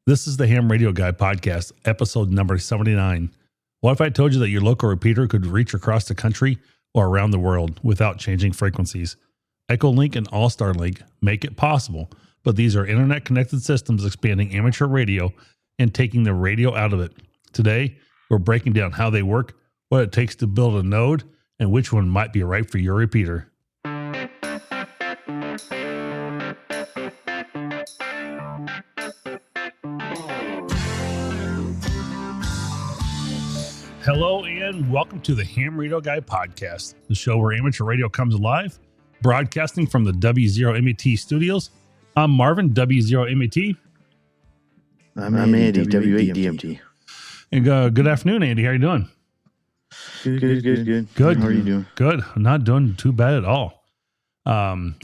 This is the Ham Radio Guy podcast, episode number 79. What if I told you that your local repeater could reach across the country or around the world without changing frequencies? EchoLink and AllStarLink make it possible, but these are internet-connected systems expanding amateur radio and taking the radio out of it. Today, we're breaking down how they work, what it takes to build a node, and which one might be right for your repeater. Hello and welcome to the Ham Radio Guy podcast, the show where amateur radio comes alive, broadcasting from the W0MET studios. I'm Marvin W0MET. I'm Andy W8DMT. And good afternoon, Andy. How are you doing? Good. Good. How are you doing? Good. I'm not doing too bad at all.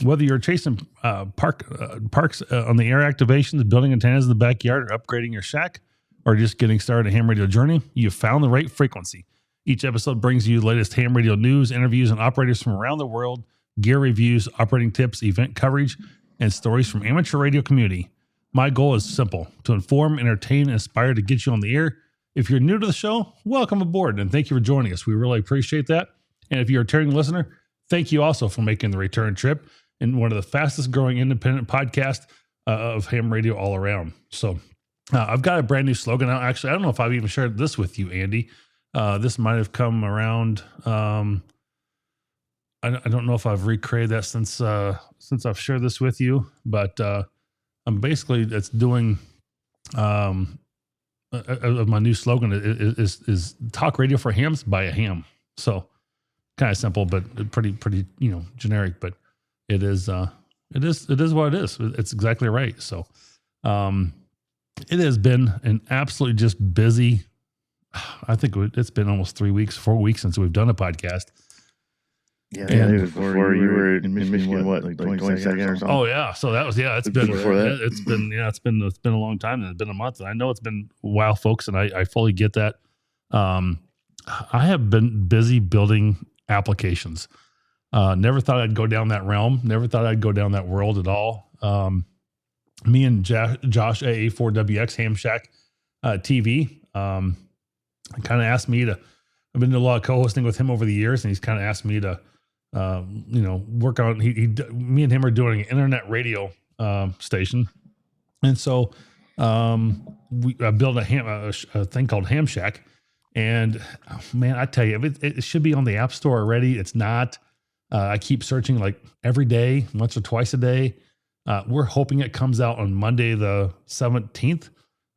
Whether you're chasing parks on the air activations, building antennas in the backyard, or upgrading your shack, or just getting started a ham radio journey, you've found the right frequency. Each episode brings you the latest ham radio news, interviews, and operators from around the world, gear reviews, operating tips, event coverage, and stories from amateur radio community. My goal is simple: to inform, entertain, and inspire to get you on the air. If you're new to the show, welcome aboard, and thank you for joining us. We really appreciate that. And if you're a returning listener, thank you also for making the return trip in one of the fastest growing independent podcasts of ham radio all around. So I've got a brand new slogan out. Actually, I don't know if I've even shared this with you, Andy. This might have come around. I don't know if I've recreated that since I've shared this with you, but I'm basically, it's doing my new slogan is talk radio for hams by a ham. So kind of simple, but pretty generic. But it is what it is. It's exactly right. So it has been an absolutely just busy. I think it's been almost 4 weeks since we've done a podcast. Yeah, it was before you were in Michigan, what, like 22nd or something? Oh yeah, so that was it's been before that. It's been a long time, and it's been a month. And I know it's been a while, folks, and I fully get that. I have been busy building applications. Never thought I'd go down that realm. Never thought I'd go down that world at all. Me and Josh AA4WX Ham Shack TV kind of asked me to. I've been doing a lot of co-hosting with him over the years, and he's kind of asked me to, work on. Me and him are doing an internet radio station, and so I built a thing called Ham Shack, and man, I tell you, it should be on the App Store already. It's not. I keep searching like every day, once or twice a day. We're hoping it comes out on Monday, the 17th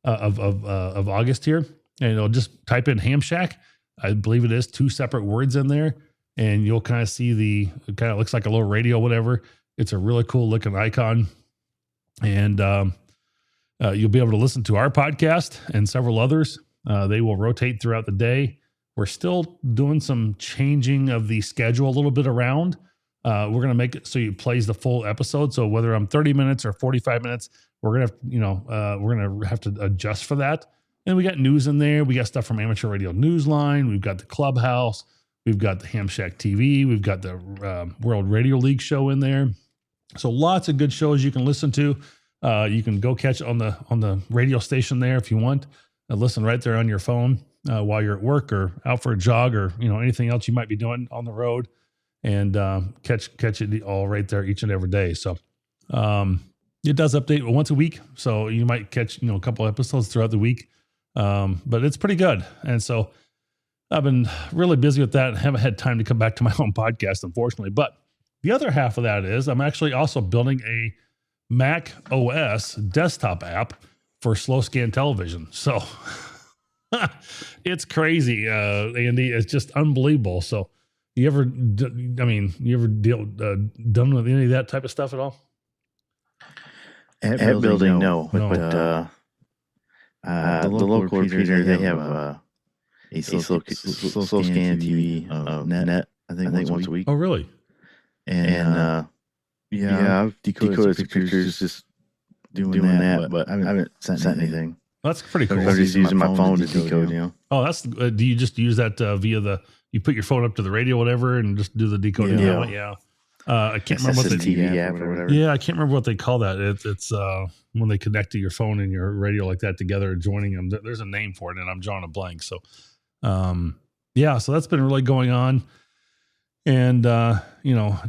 of August here, and it'll just type in Ham Shack. I believe it is 2 separate words in there, and you'll kind of see it kind of looks like a little radio, whatever. It's a really cool looking icon, and you'll be able to listen to our podcast and several others. They will rotate throughout the day. We're still doing some changing of the schedule a little bit around. We're going to make it so it plays the full episode. So whether I'm 30 minutes or 45 minutes, we're going to have to adjust for that. And we got news in there. We got stuff from Amateur Radio Newsline. We've got the Clubhouse. We've got the Ham Shack TV. We've got the World Radio League show in there. So lots of good shows you can listen to. You can go catch it on the radio station there if you want. Listen right there on your phone while you're at work or out for a jog or anything else you might be doing on the road, and catch it all right there each and every day. So it does update once a week, so you might catch a couple episodes throughout the week. But it's pretty good. And so I've been really busy with that and haven't had time to come back to my own podcast, unfortunately. But the other half of that is I'm actually also building a Mac OS desktop app for slow scan television. So it's crazy, Andy. It's just unbelievable. So you ever done with any of that type of stuff at all? App building, no. But the local repeater, they have a slow scan TV of net, I think once a week. Oh, really? And I've decoded some pictures just doing that, but I haven't sent anything. That's pretty cool. I'm just using my phone to decode, Oh, that's, do you just use that via you put your phone up to the radio, whatever, and just do the decoding? Yeah. I can't remember what TV app or whatever. Yeah, I can't remember what they call that. It's when they connect to your phone and your radio like that together, joining them. There's a name for it, and I'm drawing a blank. So, yeah, so that's been really going on. And,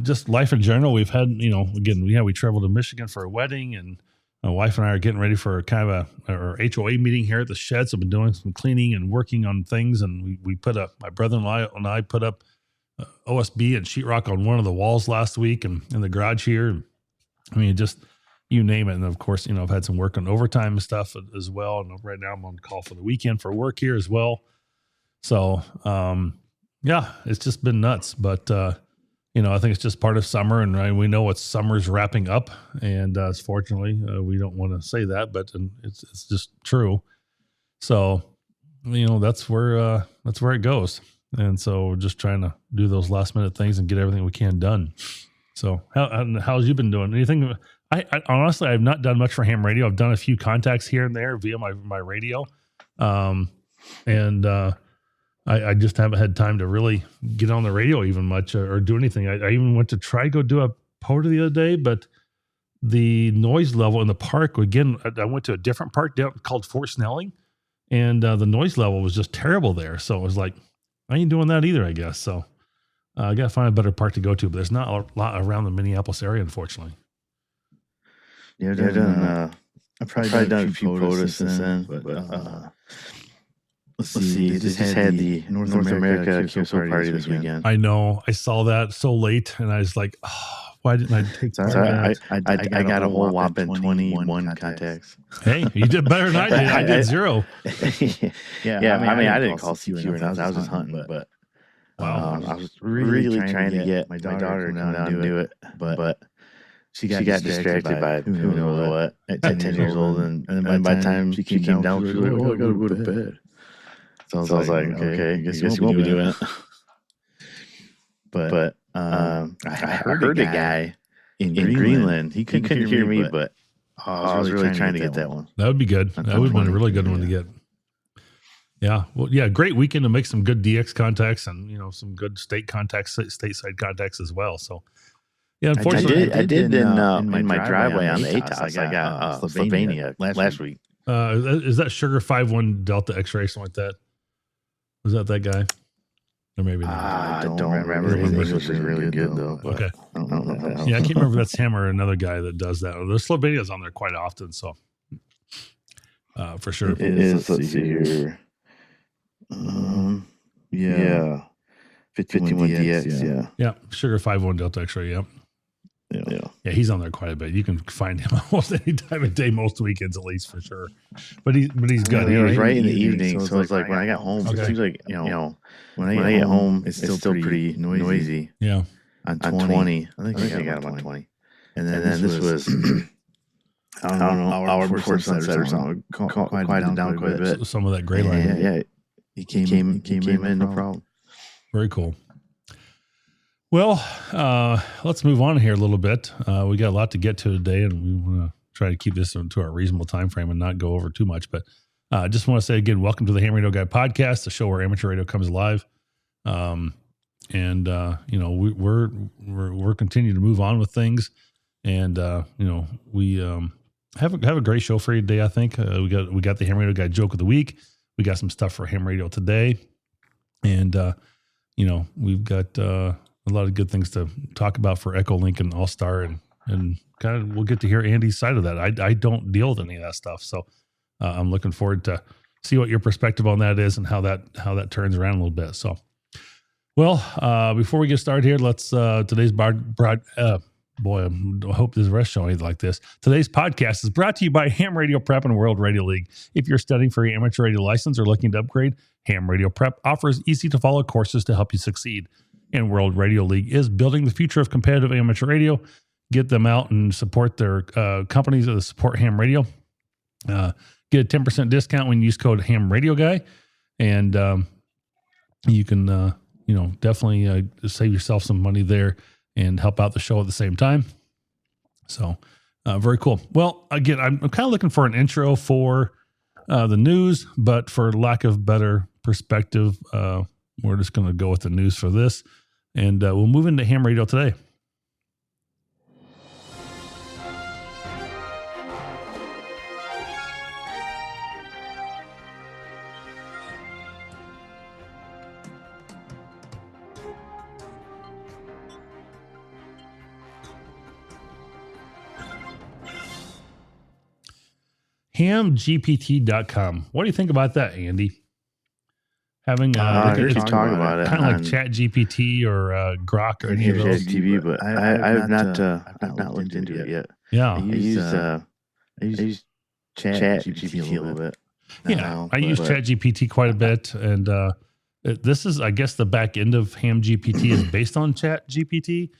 just life in general. We've had, again, we traveled to Michigan for a wedding, and my wife and I are getting ready for kind of our HOA meeting here at the shed. So I've been doing some cleaning and working on things. And we put up, my brother-in-law and I put up OSB and sheetrock on one of the walls last week and in the garage here. I mean, just you name it. And of course, I've had some work on overtime and stuff as well. And right now I'm on call for the weekend for work here as well. So, yeah, it's just been nuts, but, I think it's just part of summer, and we know what summer's wrapping up, and fortunately, we don't want to say that, but it's just true. So, that's where it goes, and so we're just trying to do those last minute things and get everything we can done. So, how's you been doing? Anything? I honestly, I've not done much for ham radio. I've done a few contacts here and there via my radio, I just haven't had time to really get on the radio even much or do anything. I even went to try to go do a POTA the other day, but the noise level in the park, again, I went to a different park down called Fort Snelling, and the noise level was just terrible there. So it was like, I ain't doing that either, I guess. So I got to find a better park to go to, but there's not a lot around the Minneapolis area, unfortunately. Yeah, I've probably done a few POTAs since then, but let's see. It just had the North America QSO party this weekend. I know. I saw that so late, and I was like, oh, why didn't I take part in that? I got a whole whopping 21 contacts. Hey, you did better than I did. I did 0. Yeah, I mean, I didn't call fewer enough. I was just hunting, but wow. I was really trying to get my daughter to come down and do it, but she got distracted by who knows what at 10 years old, and then by the time she came down, she was like, oh, I gotta go to bed. So I was like, okay, I guess you won't be doing it. But I heard a guy in Greenland. He couldn't hear me, but I was really trying to get that one. That would be good. That would have been a really good one to get. Yeah. Well, yeah, great weekend to make some good DX contacts and, some good state contacts, stateside contacts as well. So, yeah, unfortunately. I did in my driveway on the ATOS. I got Slovenia last week. Is that Sugar 51 Delta X-ray, something like that? Was that guy? Or maybe not. I don't remember. His English is really good, though. Okay. I don't know. Yeah, I can't remember if that's him or another guy that does that. There's Slovenia's on there quite often, so for sure. It is. Let's see here. Yeah. 51 DX, yeah. Sugar 51 Delta X-ray, yep. Yeah, he's on there quite a bit. You can find him almost any time of day, most weekends at least, for sure. But he's good. It was right in the evening, so it's like when I got home, it seems like when I get home, it's still pretty noisy. Yeah, on 20, I think I got him on 20, and then this was I don't know, hour before sunset or something. Quieted down quite a bit. Some of that gray line. Yeah. He came in, no problem. Very cool. Well, let's move on here a little bit. We got a lot to get to today, and we want to try to keep this to our reasonable time frame and not go over too much. But I just want to say again, welcome to the Ham Radio Guy podcast, the show where amateur radio comes alive. We're continuing to move on with things, and we have a great show for you today. I think we got the Ham Radio Guy joke of the week. We got some stuff for ham radio today, and we've got a lot of good things to talk about for EchoLink and AllStar, and kind of we'll get to hear Andy's side of that. I don't deal with any of that stuff, so I'm looking forward to see what your perspective on that is and how that turns around a little bit. So, well, before we get started here, let's today's boy, I hope this rest show ain't like this. Today's podcast is brought to you by Ham Radio Prep and World Radio League. If you're studying for your amateur radio license or looking to upgrade, Ham Radio Prep offers easy-to-follow courses to help you succeed. And World Radio League is building the future of competitive amateur radio. Get them out and support their companies that support ham radio. Get a 10% discount when you use code Ham Radio Guy, and you can definitely save yourself some money there and help out the show at the same time. So very cool. Well, again, I'm kind of looking for an intro for the news, but for lack of better perspective, we're just going to go with the news for this, and we'll move into ham radio today. hamgpt.com. What do you think about that, Andy? Having I heard you talk about it, kind of like Chat GPT or Grok or any of those. TV, but I have not looked into it yet. Yeah, I use Chat GPT a little bit. Yeah, I use Chat GPT quite a bit, and this is, I guess, the back end of Ham GPT is based on Chat GPT,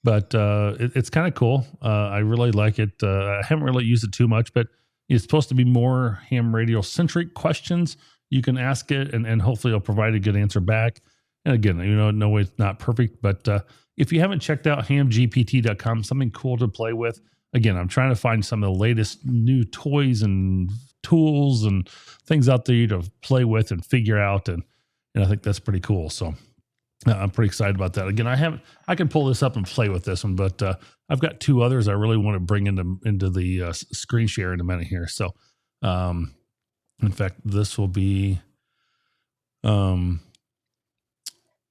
but it's kind of cool. I really like it. I haven't really used it too much, but it's supposed to be more ham radio centric questions. You can ask it, and hopefully it'll provide a good answer back. And again, no way it's not perfect, but if you haven't checked out hamgpt.com, something cool to play with. Again, I'm trying to find some of the latest new toys and tools and things out there to play with and figure out, and I think that's pretty cool. So I'm pretty excited about that. Again, I can pull this up and play with this one, but I've got two others I really want to bring into the screen share in a minute here. So, in fact, this will be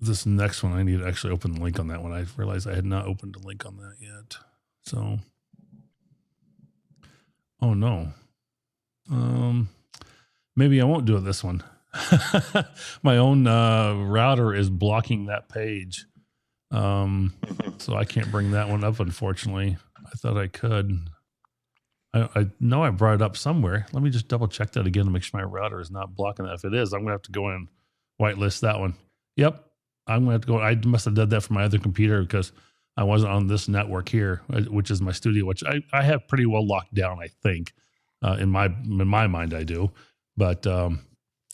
this next one. I need to actually open the link on that one. I realized I had not opened a link on that yet. So, oh no. Maybe I won't do it this one. My own router is blocking that page. So I can't bring that one up, unfortunately. I thought I could. I know I brought it up somewhere. Let me just double check that again to make sure my router is not blocking that. If it is, I'm going to have to go in and whitelist that one. Yep. I'm going to have to go. I must have done that from my other computer because I wasn't on this network here, which is my studio, which I have pretty well locked down, I think. In my mind, I do. But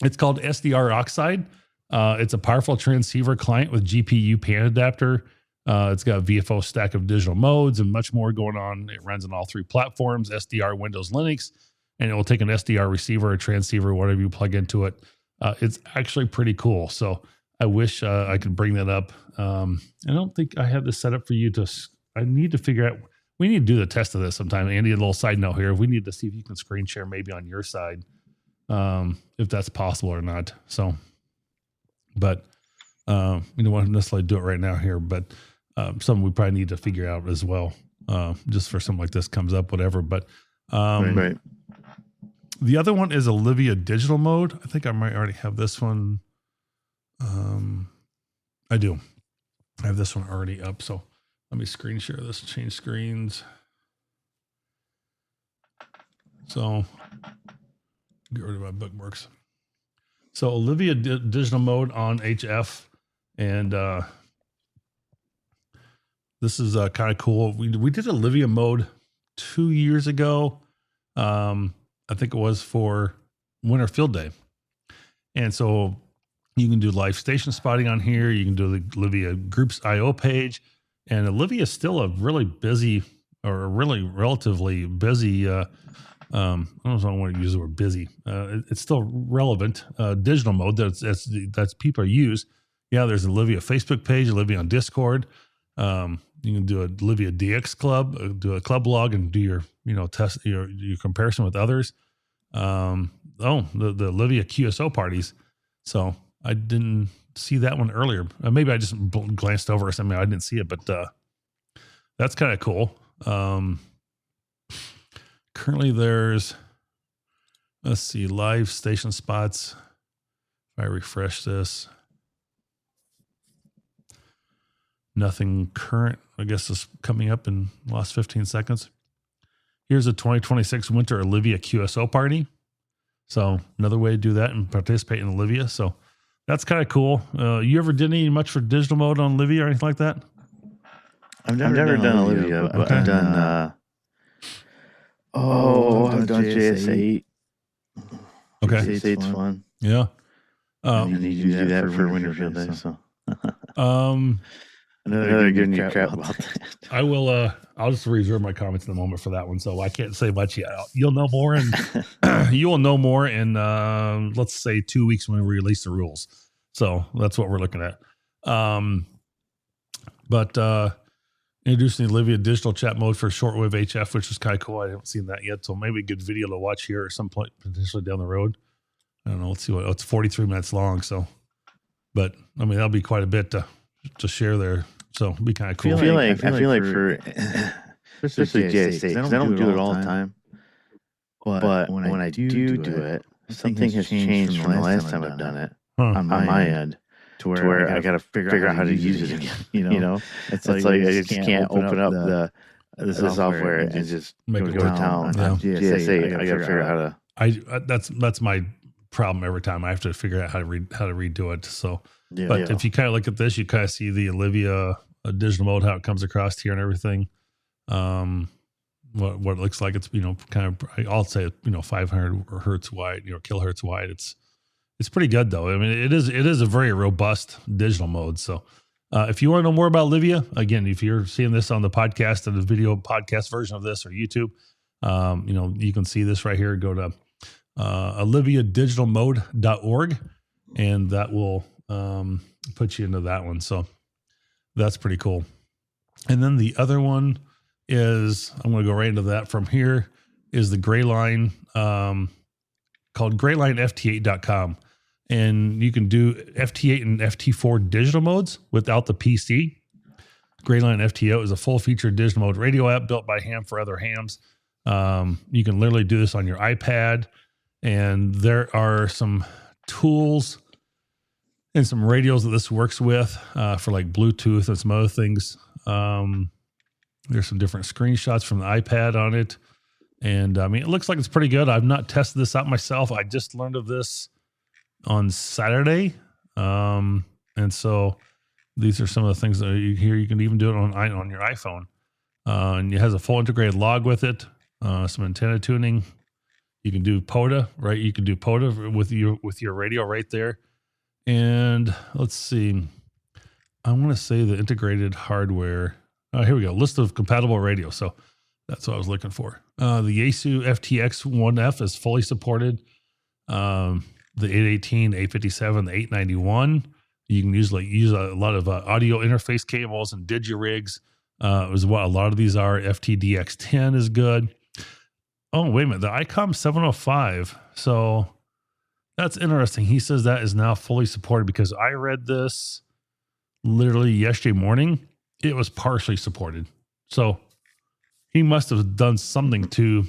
it's called SDR Oxide. It's a powerful transceiver client with GPU PAN adapter. It's got a VFO stack of digital modes and much more going on. It runs on all three platforms, SDR, Windows, Linux, and it will take an SDR receiver, a transceiver, whatever you plug into it. It's actually pretty cool. So I wish I could bring that up. I don't think I have this set up for you to. I need to figure out. We need to do the test of this sometime. Andy, a little side note here. We need to see if you can screen share maybe on your side, if that's possible or not. So, but we don't want to necessarily do it right now here, but something we probably need to figure out as well, just for something like this comes up, whatever. But right. The other one is Olivia digital mode. I think I might already have this one. I do. I have this one already up. So let me screen share this, change screens. So get rid of my bookmarks. So Olivia digital mode on HF. And this is kind of cool. We did Olivia mode 2 years ago. I think it was for Winter Field Day. And so you can do live station spotting on here. You can do the Olivia Groups IO page. And Olivia is still a really busy, or a really relatively busy, I don't know if I want to use the word busy. It's still relevant digital mode that's people use. Yeah, there's an Olivia Facebook page, Olivia on Discord. You can do a Olivia DX club, do a club log, and do your test your comparison with others. The Olivia QSO parties. So I didn't see that one earlier. Maybe I just glanced over or something. I didn't see it, but that's kind of cool. Currently there's, let's see, live station spots. If I refresh this, nothing current, I guess, is coming up in the last 15 seconds. Here's a 2026 Winter Olivia QSO party. So another way to do that and participate in Olivia. So that's kind of cool. You ever did any much for digital mode on Olivia or anything like that? I've never done Olivia, but I've done I've done JS8. Okay. JS8's fun. Yeah. You need to do that for Winter Field Day. So another giving you crap about that. I will. I'll just reserve my comments in a moment for that one. So I can't say much yet. You'll know more, and you will know more in let's say 2 weeks when we release the rules. So that's what we're looking at. But introducing the Olivia digital chat mode for shortwave HF, which is kind of cool. I haven't seen that yet, so maybe a good video to watch here at some point potentially down the road. I don't know. Let's see what. It's 43 minutes long. So, but I mean that'll be quite a bit to share there. So it'd be kind of cool. I feel like for especially JS8, because I don't do it all the time. But when I do it, something has changed from the last time I've done it on my end to where I got to figure out how to use it again. It's like I just can't open up the software and just go to town on GSA. I got to figure out how to. That's my problem every time. I have to figure out how to redo it. So, but if you kind of look at this, you kind of see the Olivia digital mode, how it comes across here and everything. What it looks like, it's kind of, I'll say 500 hertz wide, kilohertz wide. It's pretty good though. I mean, it is a very robust digital mode. So if you want to know more about Olivia, again, if you're seeing this on the podcast and the video podcast version of this or YouTube, you can see this right here. Go to oliviadigitalmode.org and that will put you into that one. So that's pretty cool. And then the other one is, I'm going to go right into that from here, is the gray line called graylineft8.com. And you can do FT8 and FT4 digital modes without the PC. Grayline FT8 is a full-featured digital mode radio app built by ham for other hams. You can literally do this on your iPad. And there are some tools and some radios that this works with for like Bluetooth and some other things. There's some different screenshots from the iPad on it. And I mean, it looks like it's pretty good. I've not tested this out myself. I just learned of this on Saturday. And so these are some of the things that you can even do it on your iPhone. And it has a full integrated log with it, some antenna tuning. You can do POTA, right? You can do POTA with your radio right there. And let's see. I want to say the integrated hardware. Here we go. List of compatible radios. So that's what I was looking for. The Yaesu FTX1F is fully supported. The 818, 857, the 891. You can use a lot of audio interface cables and digi-rigs. Is what a lot of these are. FTDX10 is good. Oh, wait a minute. The ICOM 705. So that's interesting. He says that is now fully supported because I read this literally yesterday morning. It was partially supported. So he must have done something to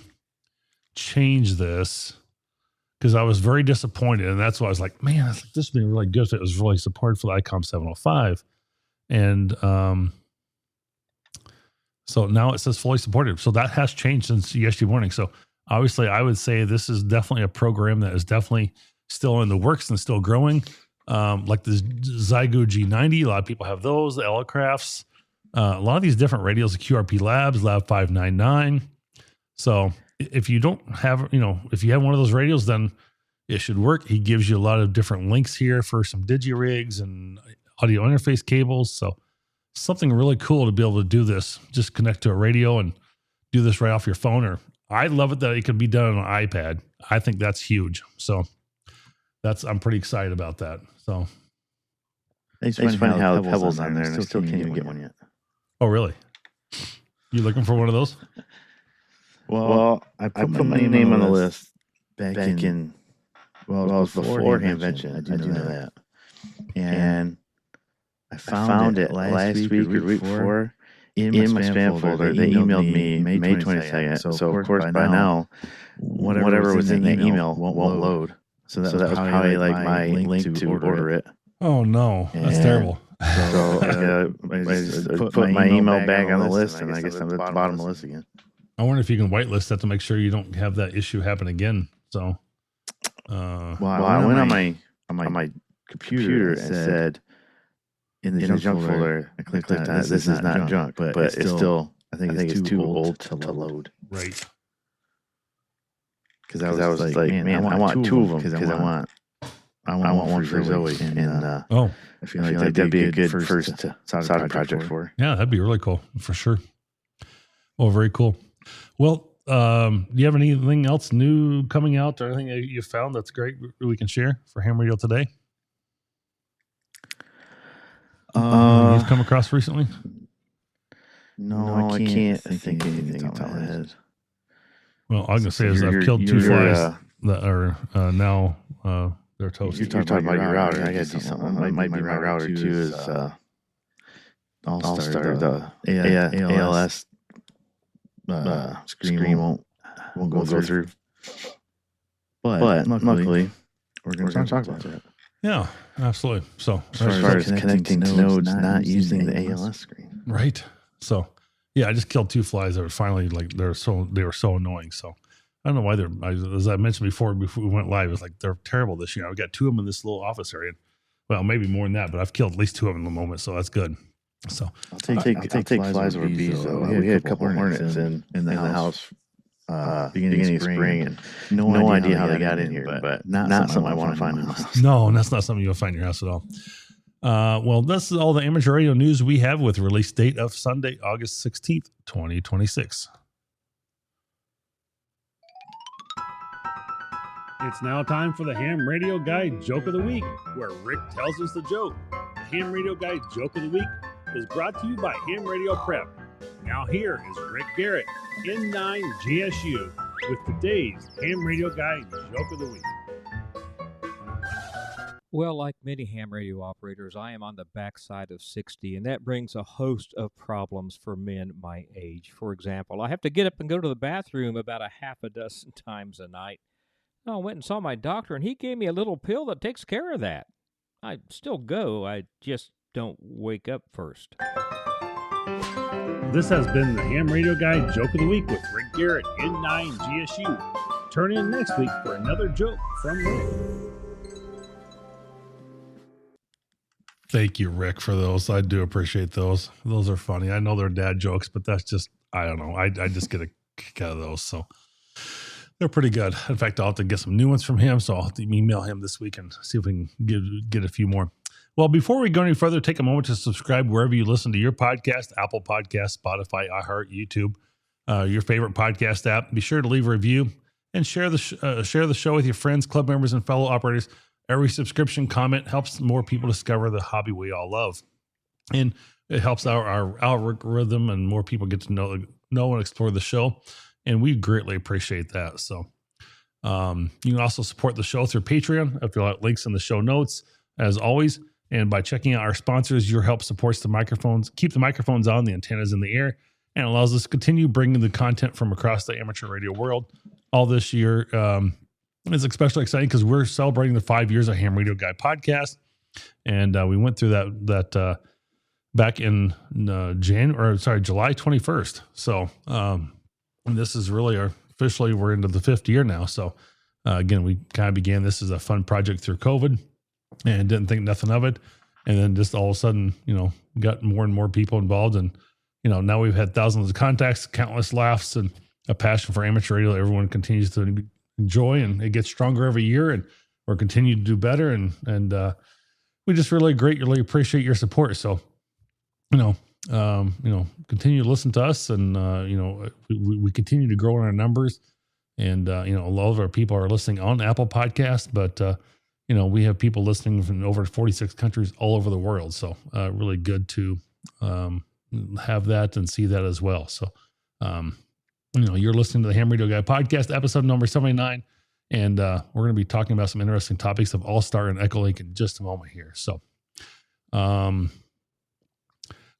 change this because I was very disappointed. And that's why I was like, man, this would be really good if it was really supported for the ICOM 705. And so now it says fully supported. So that has changed since yesterday morning. So obviously I would say this is definitely a program that is definitely still in the works and still growing. Like the Zygo G90, a lot of people have those, the Elecrafts. A lot of these different radios, the QRP Labs, Lab 599. So if you don't have, if you have one of those radios, then it should work. He gives you a lot of different links here for some digi-rigs and audio interface cables. So something really cool to be able to do this. Just connect to a radio and do this right off your phone. Or I love it that it can be done on an iPad. I think that's huge. So I'm pretty excited about that. So it's funny how Pebble's on there and I still can't even get one yet. Oh, really? You looking for one of those? Well, I put my name on the list back in it was before the invention. I do know that. And I found it last week or week before in my spam folder. They emailed me May 22nd. So of course, by now, whatever was in the email won't load. So that was probably like my link to order it. Oh, no. That's terrible. So I just put my email back on the list, and I guess I'm at the bottom of the list again. I wonder if you can whitelist that to make sure you don't have that issue happen again. So, I went on my computer and said in the junk folder, I clicked on this is not junk, but it's still I think it's too old to load. Right. Because I was like, man, I want two of them because I want one for Zoe, and I feel like that'd be a good first solid project for her. Yeah, that'd be really cool for sure. Oh, very cool. Well, do you have anything else new coming out or anything that you found that's great we can share for ham radio today? You've come across recently? No, I can't think of anything off my head. Well, all I'm gonna say is I've killed two flies that are now they're toast. You're talking about your router. I gotta do something. It might be my router too. Is AllStar the ALS screen won't go through. But luckily, we're going to talk about that. Yeah, absolutely. So as far as connecting to nodes not using the ALS screen. Right. So yeah, I just killed 2 flies that were finally they were so annoying. So I don't know why as I mentioned before we went live, it's like they're terrible this year. I've got 2 of them in this little office area. Well, maybe more than that, but I've killed at least 2 of them in the moment, so that's good. So I'll take flies over bees. So we had a couple hornets in the house beginning of spring, and no idea how they got in here, but not something I want to find in my house. No, that's not something you'll find in your house at all. Well, this is all the amateur radio news we have with release date of Sunday, August 16th, 2026. It's now time for the Ham Radio Guy Joke of the Week, where Rick tells us the joke. The Ham Radio Guy Joke of the Week is brought to you by Ham Radio Prep. Now here is Rick Garrett, N9 GSU, with today's Ham Radio Guy Joke of the Week. Well, like many ham radio operators, I am on the backside of 60, and that brings a host of problems for men my age. For example, I have to get up and go to the bathroom about a half a dozen times a night. I went and saw my doctor, and he gave me a little pill that takes care of that. I still go, I just don't wake up first. This has been the Ham Radio Guy Joke of the Week with Rick Garrett, N9 GSU. Turn in next week for another joke from Rick. Thank you, Rick, for those. I do appreciate those. Those are funny. I know they're dad jokes, but that's just, I don't know. I just get a kick out of those. So they're pretty good. In fact, I'll have to get some new ones from him. So I'll have to email him this week and see if we can get a few more. Well, before we go any further, take a moment to subscribe wherever you listen to your podcast, Apple Podcasts, Spotify, iHeart, YouTube, your favorite podcast app. Be sure to leave a review and share the show with your friends, club members, and fellow operators. Every subscription comment helps more people discover the hobby we all love. And it helps our algorithm and more people get to know and explore the show. And we greatly appreciate that. So you can also support the show through Patreon. I'll fill out links in the show notes, as always. And by checking out our sponsors, your help supports the microphones, keep the microphones on, the antennas in the air, and allows us to continue bringing the content from across the amateur radio world. All this year, it's especially exciting because we're celebrating the 5 years of Ham Radio Guy podcast. And we went through that back in July 21st. So this is really officially we're into the 5th year now. So again, we kind of began this as a fun project through COVID and didn't think nothing of it. And then just all of a sudden, got more and more people involved. And, now we've had thousands of contacts, countless laughs, and a passion for amateur radio that everyone continues to enjoy, and it gets stronger every year, and we're continuing to do better. And we just really greatly appreciate your support. So, continue to listen to us, and, we continue to grow in our numbers, and, a lot of our people are listening on Apple Podcasts, but, we have people listening from over 46 countries all over the world. So, really good to, have that and see that as well. So, you're listening to the Ham Radio Guy podcast, episode number 79. And we're going to be talking about some interesting topics of AllStar and EchoLink in just a moment here. So,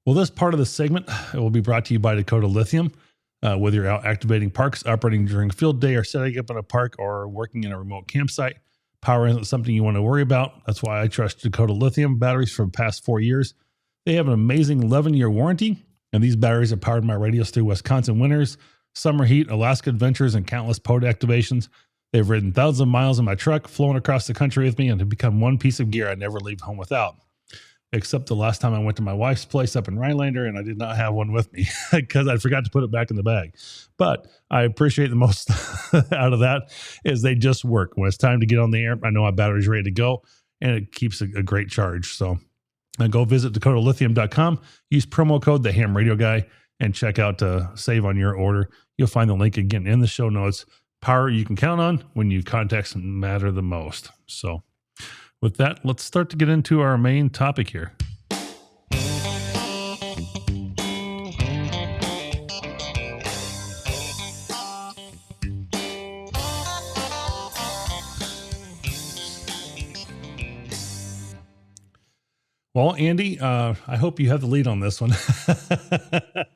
this part of the segment will be brought to you by Dakota Lithium. Whether you're out activating parks, operating during field day, or setting up in a park, or working in a remote campsite, power isn't something you want to worry about. That's why I trust Dakota Lithium batteries for the past 4 years. They have an amazing 11-year warranty, and these batteries have powered my radios through Wisconsin winters, summer heat, Alaska adventures, and countless pod activations. They've ridden thousands of miles in my truck, flown across the country with me, and have become one piece of gear I never leave home without. Except the last time I went to my wife's place up in Rhinelander, and I did not have one with me because I forgot to put it back in the bag. But I appreciate the most out of that is they just work. When it's time to get on the air, I know my battery's ready to go, and it keeps a great charge. So go visit DakotaLithium.com, use promo code The Ham Radio Guy, and check out to save on your order. You'll find the link again in the show notes. Power you can count on when you contacts matter the most. So with that, let's start to get into our main topic here. Well, Andy, I hope you have the lead on this one.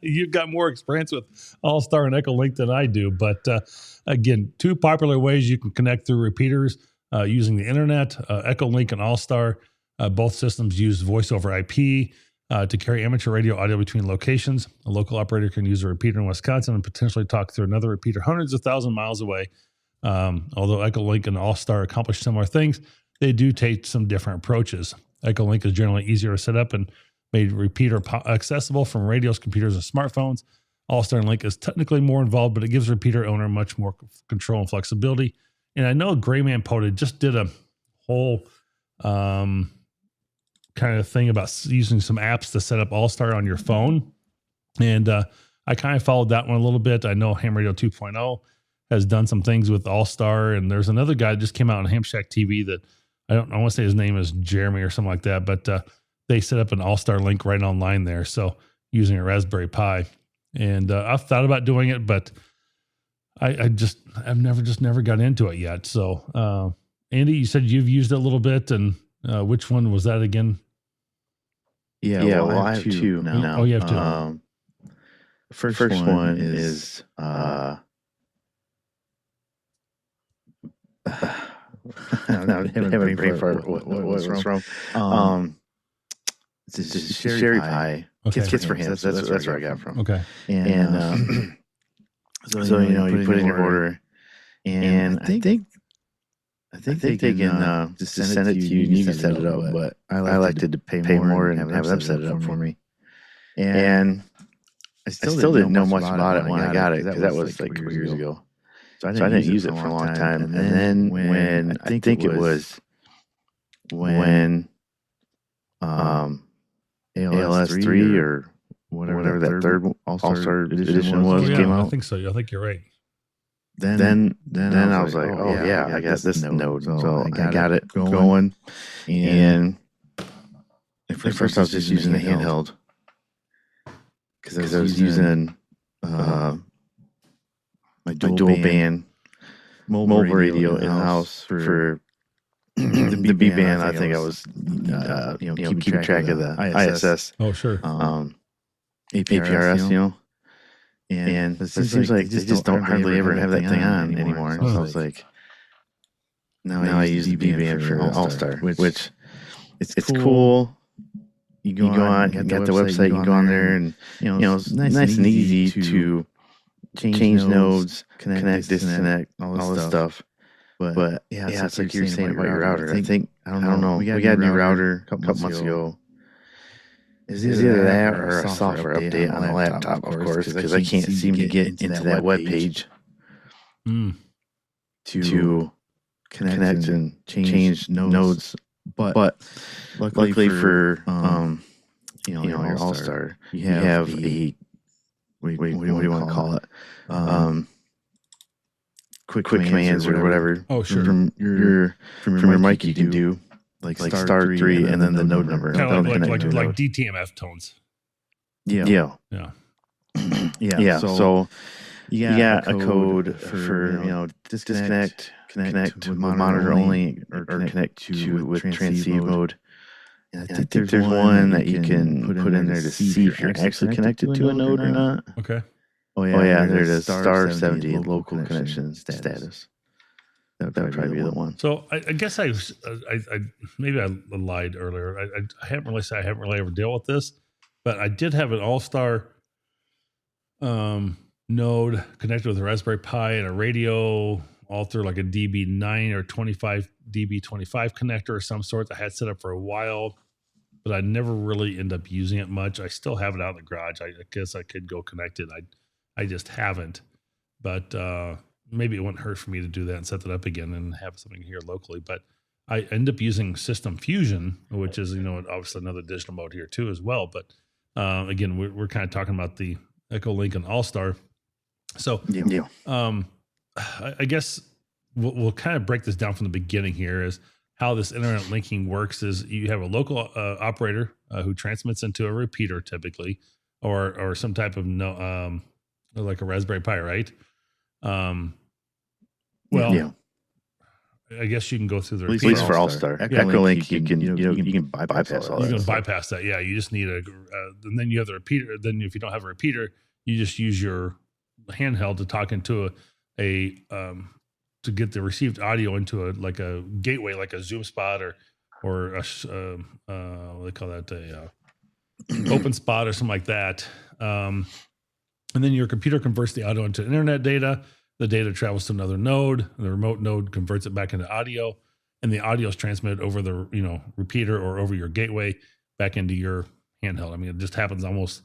You've got more experience with AllStar and EchoLink than I do, but again, two popular ways you can connect through repeaters using the internet. EchoLink and AllStar, both systems use voice over IP to carry amateur radio audio between locations. A local operator can use a repeater in Wisconsin and potentially talk through another repeater hundreds of thousands of miles away. Although EchoLink and AllStar accomplish similar things, they do take some different approaches. EchoLink is generally easier to set up and made repeater accessible from radios, computers, and smartphones. AllStarLink is technically more involved, but it gives repeater owner much more control and flexibility. And I know Grayman Poda just did a whole kind of thing about using some apps to set up AllStar on your phone. And I kind of followed that one a little bit. I know Ham Radio 2.0 has done some things with AllStar, and there's another guy that just came out on Ham Shack TV that I want to say his name is Jeremy or something like that, but they set up an AllStarLink right online there. So using a Raspberry Pi, and I've thought about doing it, but I've never got into it yet. So Andy, you said you've used it a little bit, and which one was that again? Yeah. Well, I have two now. Oh, you have two. First one is I'm having a brain fart. What was from? It's Sherry Pie. Okay. Kids for Hands. That's where I got it from. Okay. And so you put in your order, and I think they can just send it to you. And you can set it up, but I like to pay more and have them set it up for me. And I still didn't know much about it when I got it, because that was like 2 years ago. So I didn't use it for a long time. And then when I think it was when ALS3 or whatever that third All-Star edition was came out. I think so. I think you're right. Then I was like, oh yeah, I got this node. So I got it going. And at first I was just using the handheld, because I was using my dual band mobile radio in house for the B band. I think I was keeping track of the ISS. Oh sure. APRS, and it seems like they just don't hardly ever have that thing on anymore. So I was like, now I use the B band for AllStar, which it's cool. You go on, you got the website, you go on there, and it's nice and easy to change nodes, connect, disconnect, all this stuff. But yeah, it's like you're saying about your router. I don't know. We got a new router a couple months ago. It's either that or a software update on the laptop, of course, because I can't seem to get into that web page to connect and change nodes. But luckily for your AllStar, you have a what do you want to call it? Quick commands or whatever. Oh sure. From your mic you can do like star 3 and then the node number. Kind of like DTMF tones. Yeah. So you got a code for disconnect, connect with monitor only, or connect to with transceive mode. And I think there's one that you can put in there to see if you're actually connected to a node or not. Okay. Oh yeah, there it is. Star 70 local connection status. That would probably be the one. So I guess I maybe I lied earlier. I haven't really ever dealt with this, but I did have an AllStar node connected with a Raspberry Pi and a radio, all through like a DB9 or 25 DB25 connector of some sort. I had set up for a while, but I never really end up using it much. I still have it out in the garage. I guess I could go connect it. I just haven't, but maybe it wouldn't hurt for me to do that and set that up again and have something here locally. But I end up using System Fusion, which is, obviously another digital mode here too as well. But again, we're kind of talking about the EchoLink and AllStar. So I guess we'll kind of break this down from the beginning here. Is how this internet linking works is you have a local operator who transmits into a repeater typically, or some type of like a Raspberry Pi, right? I guess you can go through the at least for AllStar. EchoLink, you can bypass all that. You can bypass that. Yeah, you just need and then you have the repeater. Then if you don't have a repeater, you just use your handheld to talk into to get the received audio into a gateway, like a Zoom spot or a what do they call that, a open spot or something like that. And then your computer converts the audio into internet data. The data travels to another node. And the remote node converts it back into audio, and the audio is transmitted over the repeater or over your gateway back into your handheld. I mean, it just happens almost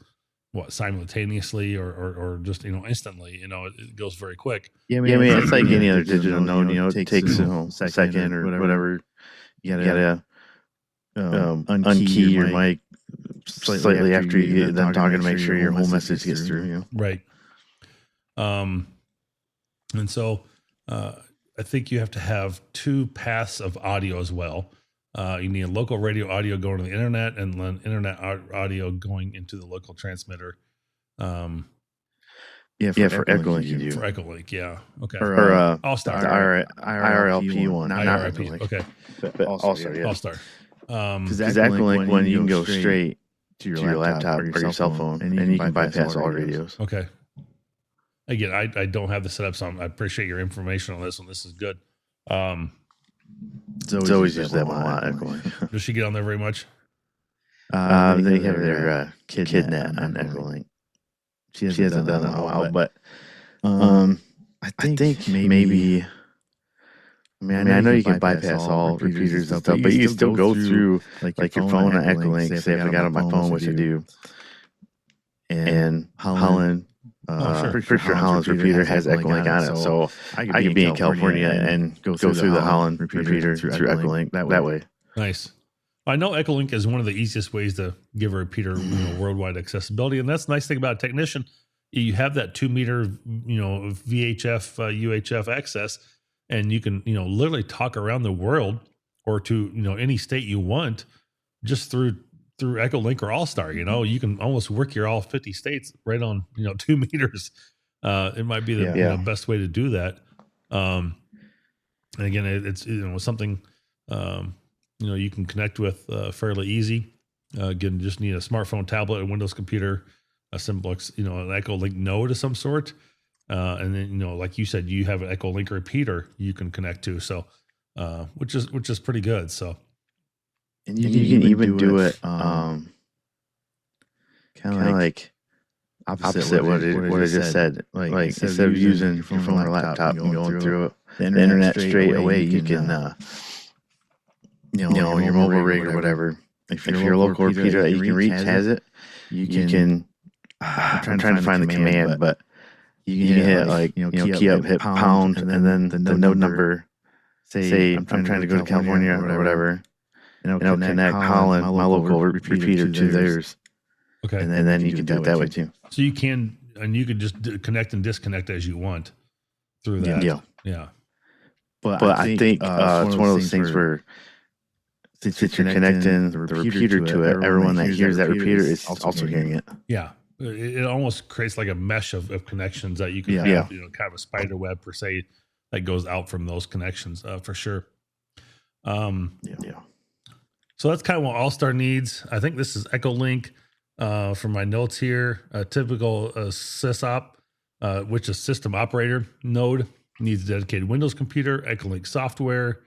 simultaneously or just instantly. It goes very quick. Yeah, I mean, it's like any other digital node. It takes a second or whatever. You gotta unkey your mic slightly after you get done talking to make sure your whole message gets through. Right. And so I think you have to have 2 paths of audio as well. You need a local radio audio going to the internet, and then internet audio going into the local transmitter. For EchoLink you do. For EchoLink, yeah. Okay. Or AllStar. The IRLP one. Not IRLP. Okay. But AllStar, yeah. AllStar. Because EchoLink one, you can go straight to your laptop or your cell phone, and you can bypass all radios. Okay. Again, I don't have the setup, so I appreciate your information on this one. This is good. Zoe's used that one a lot. EchoLink. Does she get on there very much? They have their KidNet on EchoLink. She hasn't done it in a while, but I think maybe. I mean, I know you can bypass all repeaters and stuff, but you can still go through like your phone on EchoLink. Say if I got on my phone, which I do, and Holland. Pretty sure Holland's repeater has EchoLink on it, so I could be in California and go through the Holland repeater through EchoLink that way. Nice. I know EchoLink is one of the easiest ways to give a repeater worldwide accessibility, and that's the nice thing about a technician. You have that 2 meter VHF UHF access, and you can literally talk around the world or to any state you want just through EchoLink or AllStar. You can almost work your all 50 states right on 2 meters. It might be the best way to do that. And again, it's something you can connect with fairly easy. Again, just need a smartphone, tablet, a Windows computer, a simplex, an EchoLink node of some sort. And then like you said, you have an EchoLink repeater you can connect to. So which is pretty good. So. And you can even do it kind of like opposite what I just said. Like instead of using your phone or laptop and going through the internet straight away, you can your mobile rig or whatever. If your local repeater that you can reach has it, you can. I'm trying to find the command, but you can hit key up, hit pound, and then the node number. Say I'm trying to go to California or whatever. And it'll connect Holland, my local repeater to theirs. Okay. And then you can do it that way too. So you can just connect and disconnect as you want through that. Yeah. But I think it's one of those things where since you're connecting the repeater to it, everyone that hears that repeater is also hearing it. Yeah. It almost creates like a mesh of connections that you can have, kind of a spider web per se that goes out from those connections for sure. So that's kind of what AllStar needs. I think this is EchoLink from my notes here. A typical sysop, which is system operator node, needs a dedicated Windows computer, EchoLink software,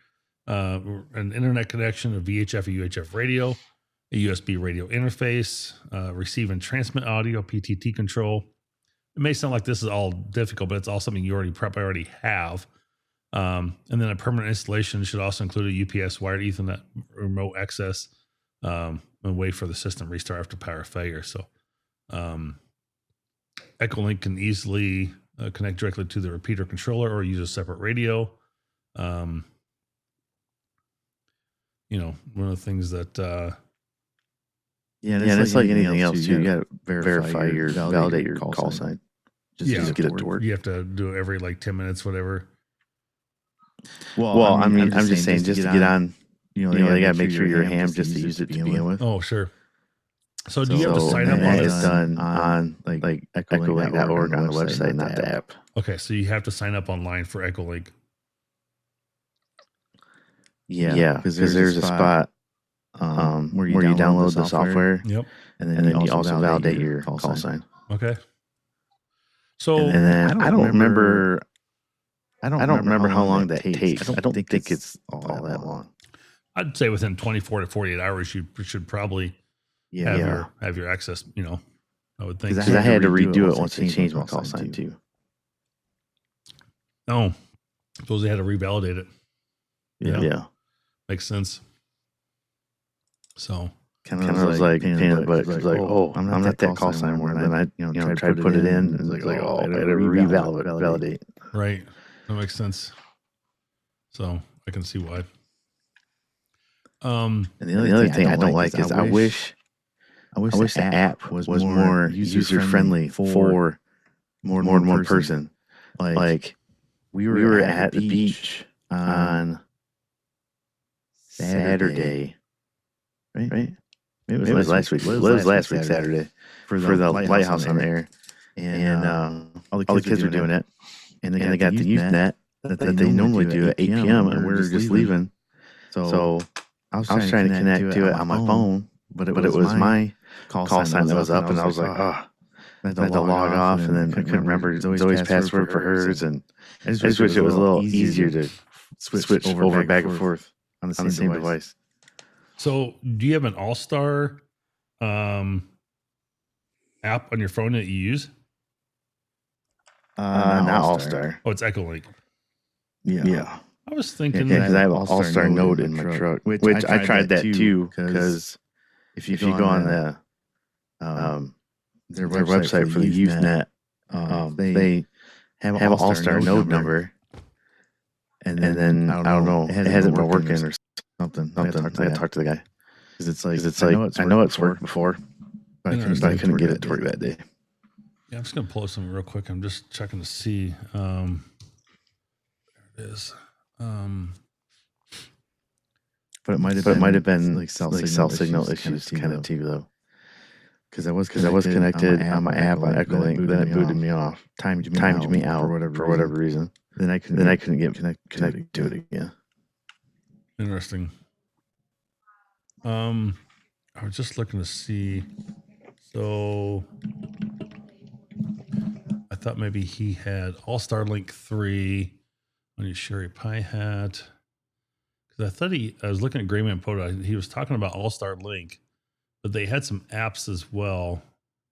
an internet connection, a VHF or UHF radio, a USB radio interface, receive and transmit audio, PTT control. It may sound like this is all difficult, but it's all something you already have. And then a permanent installation should also include a UPS wired Ethernet remote access and wait for the system restart after power failure. So EchoLink can easily connect directly to the repeater controller or use a separate radio. One of the things that it's like anything else too. You got to verify your validate your call sign. Just get it to work. You have to do it every 10 minutes, whatever. Well, I mean, I'm just saying, just to get on, they got to make sure your ham just to use it to begin with. Oh, sure. So do you have to sign up on this? It's done on like EchoLink.org on the website, not the app. Okay, so you have to sign up online for EchoLink. Yeah, because there's a spot where you download the software. Yep. And then you also validate your call sign. Okay. So and then I don't remember I don't remember how long that takes. I don't think it's all that long. I'd say within 24 to 48 hours, you should probably have your access. I would think. Because I had to redo it once I changed my call sign too. Oh, suppose they had to revalidate it. Yeah. Makes sense. So kind of was like pain in the butt. It's like, oh, I'm not that call sign anymore. And then I tried to put it in, and it's like, oh, I had to revalidate. Right. That makes sense. So I can see why. And the other thing I don't like is I wish the app was more user friendly for more than one person. Like we were at the beach on Saturday, right? Maybe it was last week. It was last week Saturday for the lighthouse on there, and all the kids were doing it, and they got the youth net that they normally do at 8 p.m. and we were just leaving. So I was trying to connect to it on my phone, but it was my call sign that was up, and I was like, oh. I had to log off, and then I couldn't remember Zoe's password for hers, and I just wish it was a little easier to switch over back and forth on the same device. So, do you have an AllStar app on your phone that you use? Not AllStar. Oh, it's EchoLink. Yeah. I was thinking because I have an AllStar node in my truck, which I tried that too. Because if you go on the their website for the Usenet, they have an AllStar node number, and then I don't know, it hasn't been working or something. I gotta talk to the guy because it's like I know it's worked before, but I couldn't get it to work that day. Yeah, I'm just gonna pull something real quick. I'm just checking to see. There it is. But it might have been like cell signal issues kind of too though. Because I was connected on my app on EchoLink, then it booted me off, timed me out for whatever reason. Then I couldn't get connected to it again. Interesting. I was just looking to see. So I thought maybe he had AllStarLink 3 on his Sherry Pie hat. Because I thought I was looking at Grayman Poda. He was talking about AllStarLink. But they had some apps as well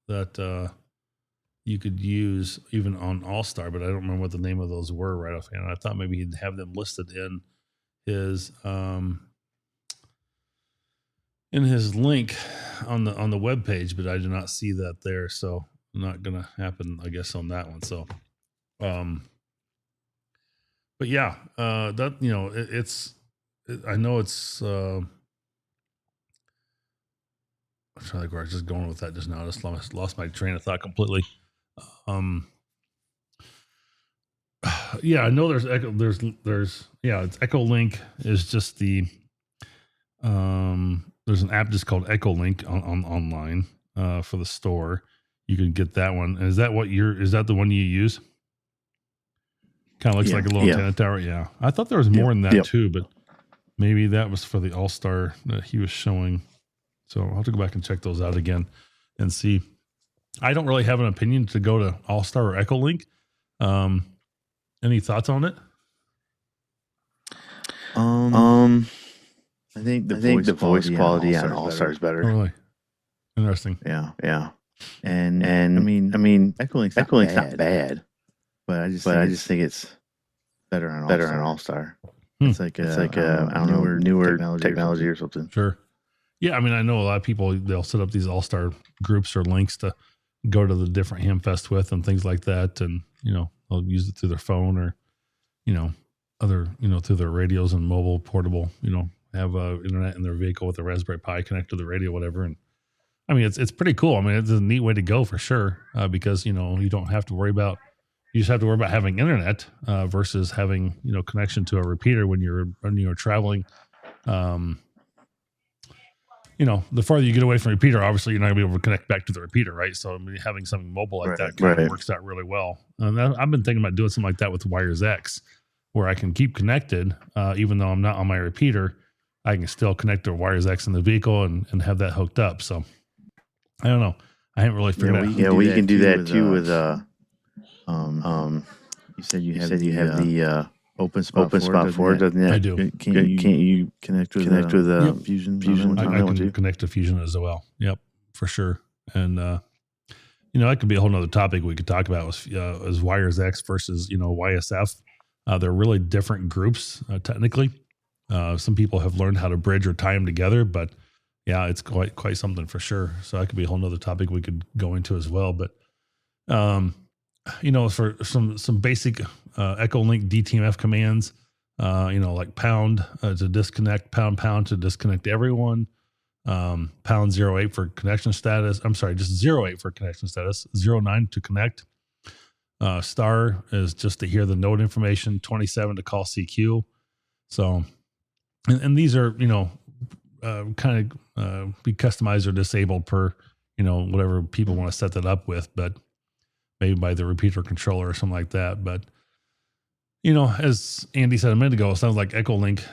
that you could use even on AllStar, but I don't remember what the name of those were right offhand. I thought maybe he'd have them listed in his link on the web page, but I do not see that there. So not gonna happen, I guess, on that one. So but yeah, that I know it's I'm trying to think where I was just going with that just now. I just lost my train of thought completely. Yeah, I know it's EchoLink is just the there's an app just called EchoLink on online for the store. You can get that one. Is that the one you use? Kind of looks like a little antenna tower. Yeah. I thought there was more than that too, but maybe that was for the AllStar that he was showing. So I'll have to go back and check those out again and see. I don't really have an opinion to go to AllStar or EchoLink. Any thoughts on it? I think the voice quality on AllStar is better. Oh, really? Interesting. Yeah. And I mean, EchoLink's not bad, but I just think it's better on AllStar. It's like I don't know, newer technology or something. Sure. Yeah, I mean, I know a lot of people, they'll set up these AllStar groups or links to go to the different Hamfest with and things like that. And, they'll use it through their phone or, other, through their radios and mobile, portable, have internet in their vehicle with a Raspberry Pi, connect to the radio, whatever. And I mean, it's pretty cool. I mean, it's a neat way to go for sure because, you don't have to worry about, you just have to worry about having internet versus having, connection to a repeater when you're traveling. The farther you get away from the repeater, obviously you're not gonna be able to connect back to the repeater, right? So I mean, having something mobile like that kind of works out really well. And I've been thinking about doing something like that with Wires X, where I can keep connected, even though I'm not on my repeater. I can still connect to Wires X in the vehicle and have that hooked up. So I don't know. I haven't really figured out. Yeah, we can do that too with You said you have the open spot for it, doesn't it? I do. Can't you connect with Yep. Fusion? I can connect to Fusion as well. Yep, for sure. And that could be a whole nother topic we could talk about is Wires X versus YSF. They're really different groups technically. Some people have learned how to bridge or tie them together, but yeah, it's quite something for sure. So that could be a whole nother topic we could go into as well. But for some basic EchoLink DTMF commands, like pound to disconnect, pound to disconnect everyone, pound 08 for connection status. I'm sorry, just 08 for connection status, 09 to connect. Star is just to hear the node information, 27 to call CQ. So, and these are, kind of be customized or disabled per, whatever people want to set that up with, but maybe by the repeater controller or something like that. But, as Andy said a minute ago, it sounds like EchoLink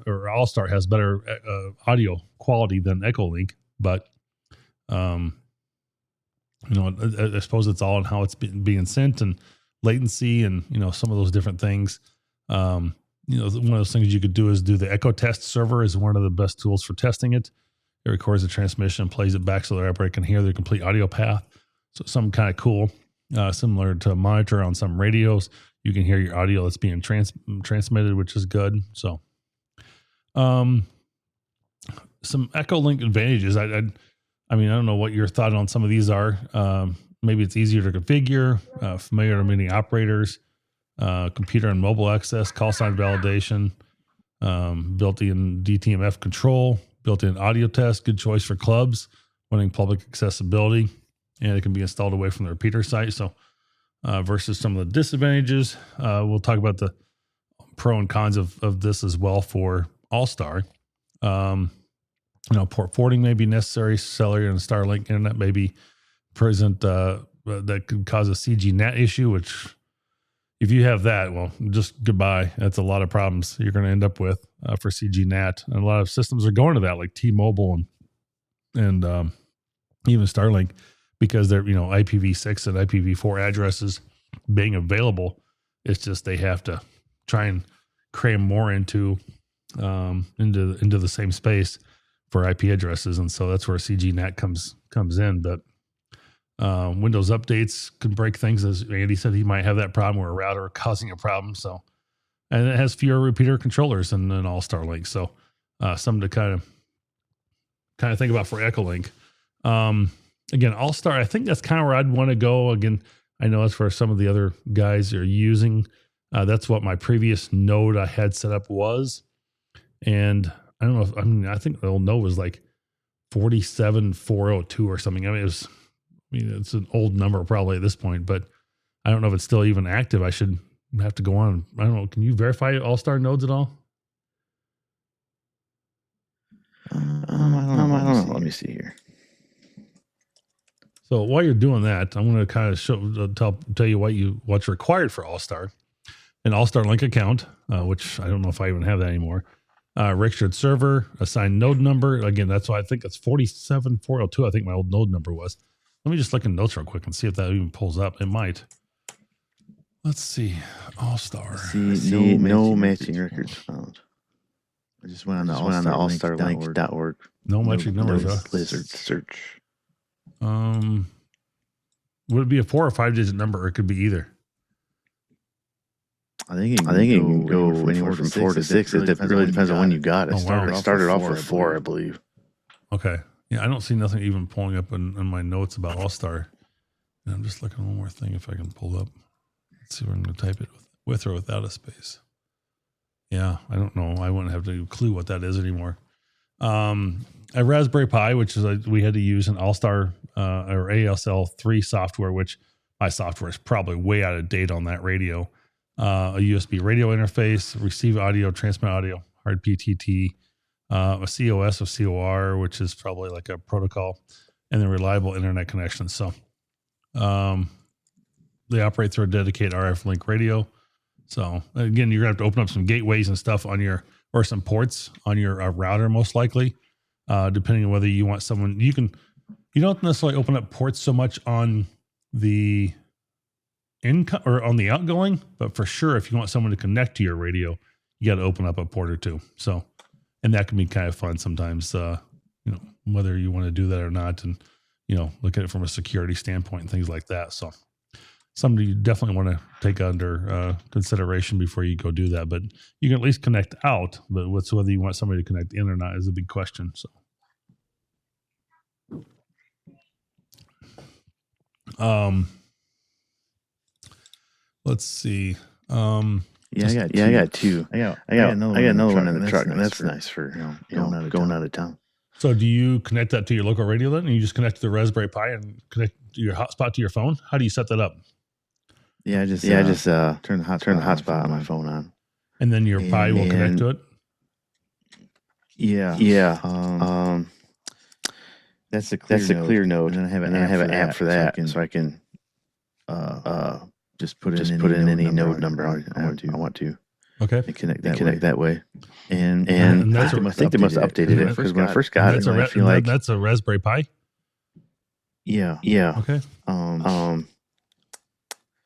or AllStar has better audio quality than EchoLink, but, I suppose it's all in how it's being sent and latency and, some of those different things. One of those things you could do is do the Echo Test server is one of the best tools for testing it. It records the transmission, plays it back so the operator can hear the complete audio path. So something kind of cool, similar to a monitor on some radios. You can hear your audio that's being transmitted, which is good. So, some EchoLink advantages. I don't know what your thought on some of these are. Maybe it's easier to configure, familiar to many operators, computer and mobile access, call sign validation, built-in DTMF control, built-in audio test, good choice for clubs, wanting public accessibility, and it can be installed away from the repeater site. So, versus some of the disadvantages, we'll talk about the pro and cons of this as well for AllStar. Port forwarding may be necessary. Cellular and Starlink internet may be present that could cause a CG-NAT issue, which if you have that, well, just goodbye. That's a lot of problems you're going to end up with for CG-NAT. And a lot of systems are going to that, like T-Mobile and even Starlink, because they're, IPv6 and IPv4 addresses being available. It's just they have to try and cram more into the same space for IP addresses, and so that's where CG-NAT comes in. But Windows updates can break things, as Andy said. He might have that problem where a router causing a problem. So, and it has fewer repeater controllers than AllStarLink. So, something to kind of think about for EchoLink. Again, AllStar, I think that's kind of where I'd want to go. Again, I know that's where some of the other guys are using. That's what my previous node I had set up was, and I don't know I think the old node was like 47402 or something. It's an old number probably at this point, but I don't know if it's still even active. I should have to go on. I don't know. Can you verify AllStar nodes at all? I don't know. Let me see here. So while you're doing that, I'm going to kind of tell you what's required for AllStar. An AllStarLink account, which I don't know if I even have that anymore. Registered server, assigned node number. Again, that's why I think that's 47402. I think my old node number was. Let me just look in notes real quick and see if that even pulls up. It might. Let's see. AllStar. No matching records found. I just went on the AllStarLink.org. No matching numbers. Lizard search. Would it be a 4 or 5 digit number, or it could be either? I think it can go anywhere from 4 to 6. It really depends on when you got it. It started off with 4, I believe. Okay. Yeah, I don't see nothing even pulling up in my notes about AllStar. And I'm just looking at one more thing if I can pull up. Let's see if I'm going to type it with or without a space. Yeah, I don't know. I wouldn't have a clue what that is anymore. A Raspberry Pi, which is we had to use an AllStar or ASL3 software, which my software is probably way out of date on that radio. A USB radio interface, receive audio, transmit audio, hard PTT, a COS or COR, which is probably like a protocol, and then reliable internet connection. So they operate through a dedicated RF link radio. So again, you're gonna have to open up some gateways and stuff on or some ports on your router, most likely, depending on whether you want someone. You don't necessarily open up ports so much on the income or on the outgoing, but for sure, if you want someone to connect to your radio, you got to open up a port or two. So, and that can be kind of fun sometimes, whether you want to do that or not, and, look at it from a security standpoint and things like that. So something you definitely want to take under consideration before you go do that, but you can at least connect out, but whether you want somebody to connect in or not is a big question. So, let's see. I got two. I got another one in the truck, and that's nice for going out of town. So do you connect that to your local radio then, and you just connect the Raspberry Pi and connect your hotspot to your phone? How do you set that up? Yeah, I just turn the hotspot on my phone on, and then your Pi will connect to it. Yeah. That's a clear node, and then I have an app for that, so I can just put in any node number I want to. Okay. And connect that way. And I think they must have updated it because when I first got it, I feel like that's a Raspberry Pi. Yeah. Okay.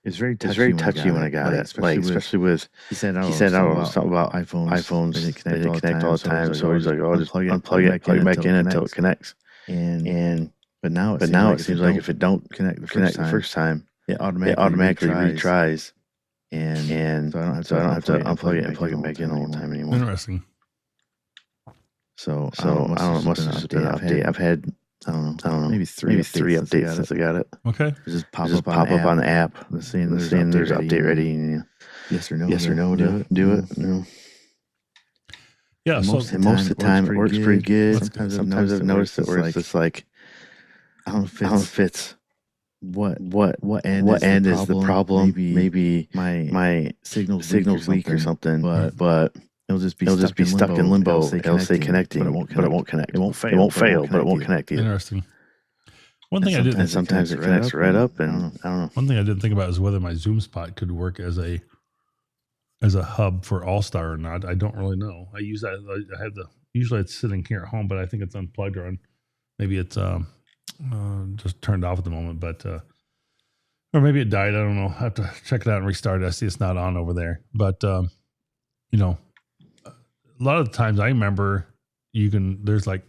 It's very touchy when I got it, especially with he said something about iPhones. They didn't connect all the time, so he's like, "Oh, just unplug it back in until it connects." But now it seems like if it don't connect the first time, it automatically retries. And so I don't have to unplug it and plug it back in all the time anymore. Interesting. So I don't know. It must have just been an update. I've had I don't know, maybe three updates since I got it. Okay. Just pop up on the app. Saying there's update ready. And yes or no. Do it. No. Yeah. Most of the time it works pretty good. Sometimes I've noticed it where it's just like I don't know if it's what end is the problem? Maybe my signal's weak or something. But it'll just be stuck in limbo. It'll say connecting, but it won't connect. It won't fail, but it won't connect either. Interesting. One thing sometimes it connects right up, and I don't know. One thing I didn't think about is whether my Zoom spot could work as a hub for AllStar or not. I don't really know. I use that. I have usually it's sitting here at home, but I think it's unplugged or maybe it's just turned off at the moment, but or maybe it died. I don't know. I have to check it out and restart it. I see it's not on over there, but a lot of the times I remember there's like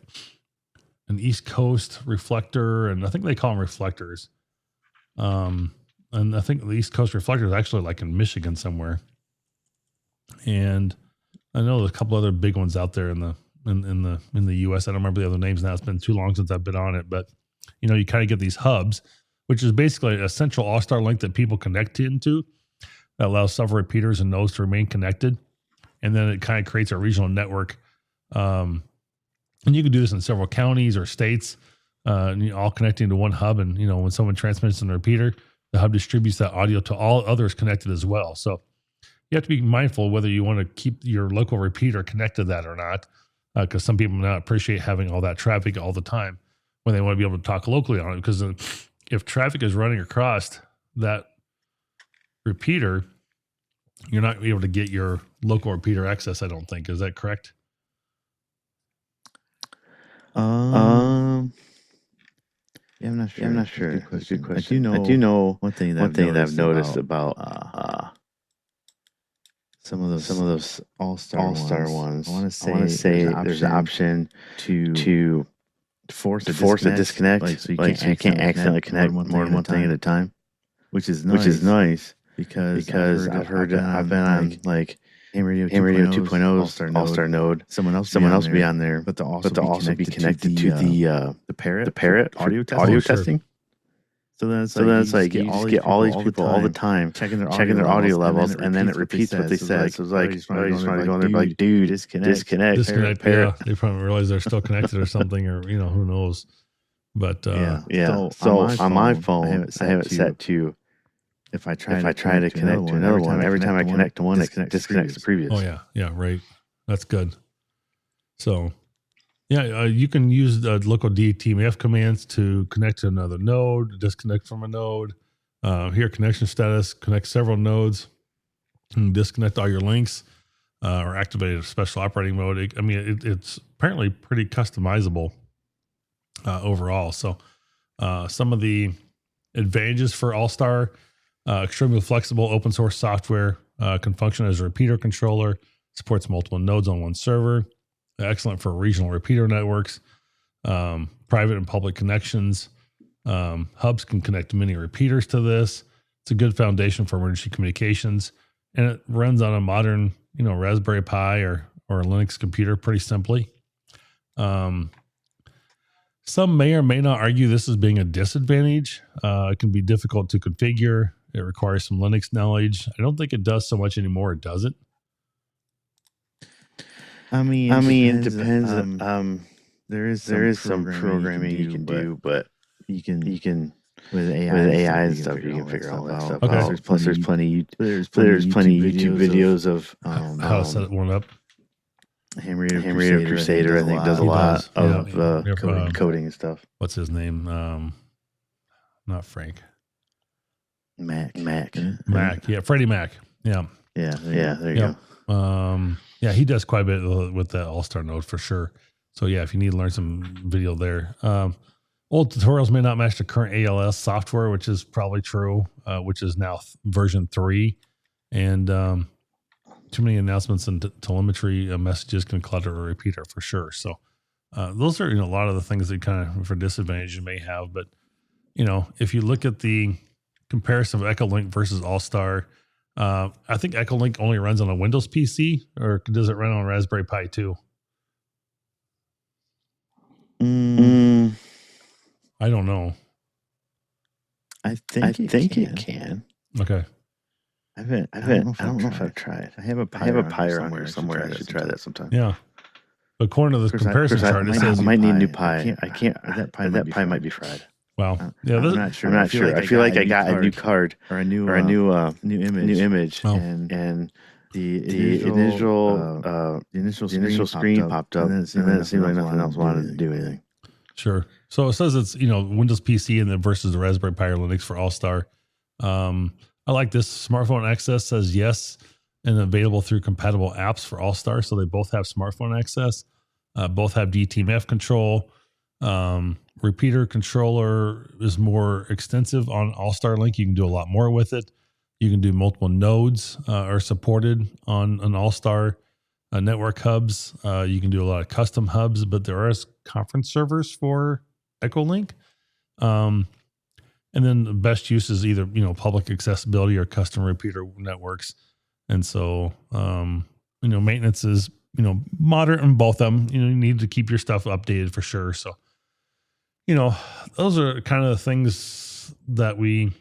an East Coast reflector, and I think they call them reflectors. And I think the East Coast reflector is actually like in Michigan somewhere. And I know there's a couple other big ones out there in the US. I don't remember the other names now. It's been too long since I've been on it, but you kind of get these hubs, which is basically a central AllStarLink that people connect into that allows several repeaters and nodes to remain connected. And then it kind of creates a regional network. And you can do this in several counties or states, all connecting to one hub. And, when someone transmits in a repeater, the hub distributes that audio to all others connected as well. So you have to be mindful whether you want to keep your local repeater connected to that or not, because some people may not appreciate having all that traffic all the time when they want to be able to talk locally on it. Because if traffic is running across that repeater, you're not able to get your local repeater access, I don't think. Is that correct? Yeah, I'm not sure. That's a good question. I do know one thing that I've noticed about some of those AllStar ones. I want to say there's an option to force a disconnect, so you can't accidentally connect more than one thing at a time, which is nice. Because I've been on like Ham Radio 2.0's AllStar node. Someone else will be on there, but they'll also be connected to the Parrot audio testing. So then it's like you just get all these people all the time checking their audio levels, and then it repeats what they said. So it's like, you just want to go in there and be like, dude, disconnect. Parrot. Yeah, they probably realize they're still connected or something, or who knows. But So on my phone, I have it set to. If I try to connect to another one, every time I connect to one, it disconnects the previous. Oh yeah, right. That's good. So, you can use the local DTMF commands to connect to another node, disconnect from a node. Here, connection status, connect several nodes, and disconnect all your links, or activate a special operating mode. It's apparently pretty customizable overall. So, some of the advantages for AllStar. Extremely flexible open source software, can function as a repeater controller, supports multiple nodes on one server, excellent for regional repeater networks, private and public connections. Hubs can connect many repeaters to this. It's a good foundation for emergency communications, and it runs on a modern, Raspberry Pi or a Linux computer pretty simply. Some may or may not argue this as being a disadvantage. It can be difficult to configure. It requires some Linux knowledge. I don't think it does so much anymore. It doesn't. I mean, it depends. There is some programming you can do, but you can with AI and stuff, you can figure all that stuff out. Okay. Plus, there's plenty YouTube videos of how to set one up. Ham Radio Crusader, I think, does a lot of coding and stuff. What's his name? Not Frank. Mac. Yeah, Freddie Mac. Yeah. There you go. Yeah, he does quite a bit with that All-Star node for sure. So yeah, if you need to learn some video there. Old tutorials may not match the current ALS software, which is probably true, which is now version 3. And too many announcements and telemetry messages can clutter a repeater for sure. So those are, a lot of the things that kind of for disadvantage you may have. But, if you look at the comparison of EchoLink versus AllStar, I think EchoLink only runs on a Windows PC, or does it run on Raspberry Pi too? I don't know. I think it can. Okay. I don't know if I've tried. I have a Pi around somewhere. I should try that sometime. Yeah. But according to this comparison chart, it says I might need a new Pi. I can't. That Pi might be fried. Wow. Yeah, I'm not sure. I feel like I got a new card or a new image, and the initial screen popped up, and then it seemed like nothing else wanted to do anything. Sure. So it says it's, Windows PC and then versus the Raspberry Pi or Linux for AllStar. I like this. Smartphone access says yes, and available through compatible apps for AllStar. So they both have smartphone access. Both have DTMF control. Repeater controller is more extensive on AllStarLink. You can do a lot more with it. You can do multiple nodes are supported on an AllStar network hubs. You can do a lot of custom hubs, but there are conference servers for EchoLink. And then the best use is either, public accessibility or custom repeater networks. And so, maintenance is, moderate in both of them. You need to keep your stuff updated for sure. So, those are kind of the things that we,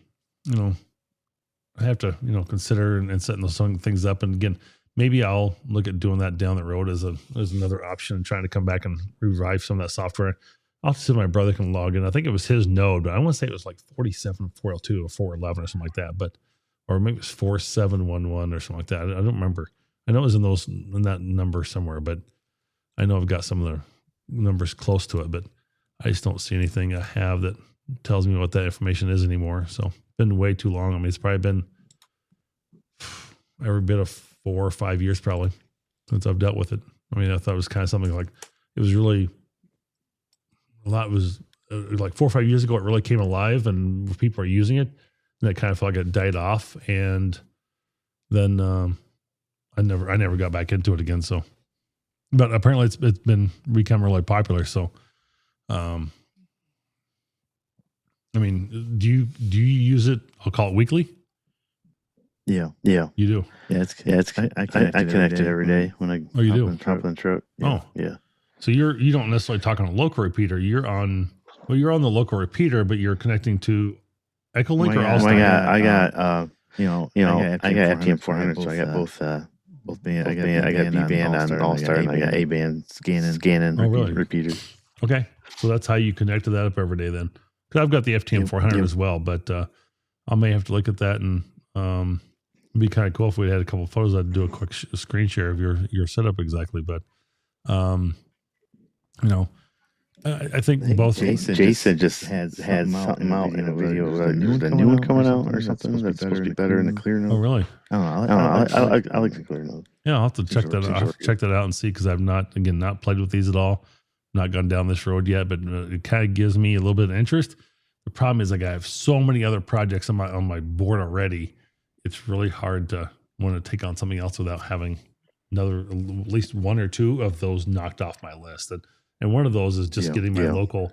have to, consider and setting those things up. And again, maybe I'll look at doing that down the road as another option, trying to come back and revive some of that software. I'll see if my brother can log in. I think it was his node, but I want to say it was like 47, 402 or 411 or something like that. Or maybe it was 4711 or something like that. I don't remember. I know it was in that number somewhere, but I know I've got some of the numbers close to it, but I just don't see anything I have that tells me what that information is anymore. So it's been way too long. I mean, it's probably been every bit of 4 or 5 years probably since I've dealt with it. I mean, I thought it was kind of something like it was really a lot. It was like 4 or 5 years ago, it really came alive and people are using it. And it kind of felt like it died off. And then I never got back into it again. So, but apparently it's been become really popular. So, I mean, do you use it? I'll call it weekly. Yeah. You do? Yeah, I connect it every day when I hop in the truck. Yeah. So you don't necessarily talk on a local repeater. You're on the local repeater, but you're connecting to EchoLink or AllStar. I got FTM 400, so I got both band. I got B band on AllStar, and I got A band scanning repeaters. Okay, so that's how you connect to that up every day then. Because I've got the FTM 400 as well, but I may have to look at that, and it'd be kind of cool if we had a couple of photos. I'd do a quick screen share of your setup exactly, but I think both. Jason just had something out in a video. The new one coming out or something that's supposed to be better in the clear node. Oh, really? I don't know. I like the clear node. Yeah, I'll have to check that out. I'll check that out and see, because I've not played with these at all. Not gone down this road yet, but it kind of gives me a little bit of interest. The problem is, like, I have so many other projects on my board already. It's really hard to want to take on something else without having at least one or two of those knocked off my list. And one of those is just getting my local,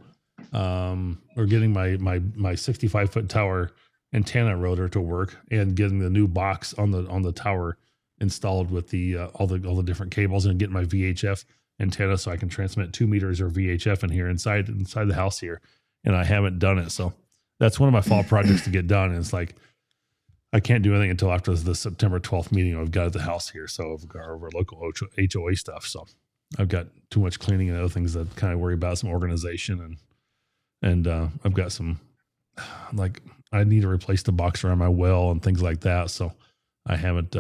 or getting my 65-foot tower antenna rotor to work, and getting the new box on the tower installed with the all the different cables, and getting my VHF antenna so I can transmit 2 meters or VHF in here inside the house here. And I haven't done it. So that's one of my fall projects to get done. And it's like, I can't do anything until after the September 12th meeting I've got at the house here. So I've got our local HOA stuff. So I've got too much cleaning and other things that kind of worry about, some organization, and I've got some, like, I need to replace the box around my well and things like that. So I haven't,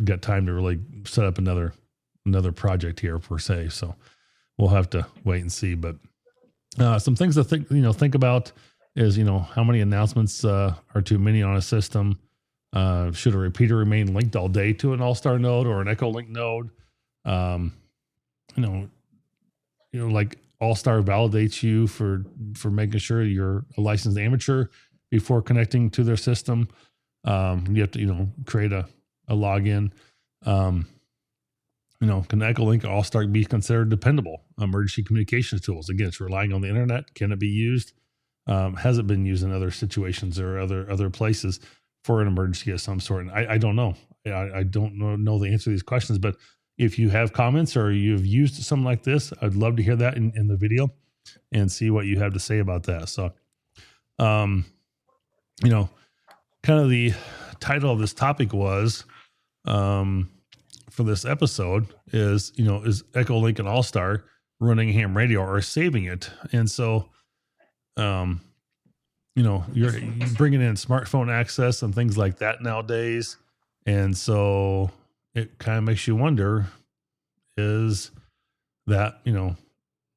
got time to really set up another project here per se. So we'll have to wait and see. But some things to think about is, how many announcements are too many on a system? Should a repeater remain linked all day to an AllStar node or an EchoLink node? Like AllStar validates you for making sure you're a licensed amateur before connecting to their system. You have to, create a login. Can EchoLink or AllStar be considered dependable emergency communications tools? Again, it's relying on the internet. Can it be used? Has it been used in other situations or other places for an emergency of some sort? And I don't know. I don't know the answer to these questions, but if you have comments or you've used something like this, I'd love to hear that in the video and see what you have to say about that. So, kind of the title of this topic was, for this episode is EchoLink and AllStar running ham radio or saving it? And so, you're bringing in smartphone access and things like that nowadays. And so it kind of makes you wonder, is that,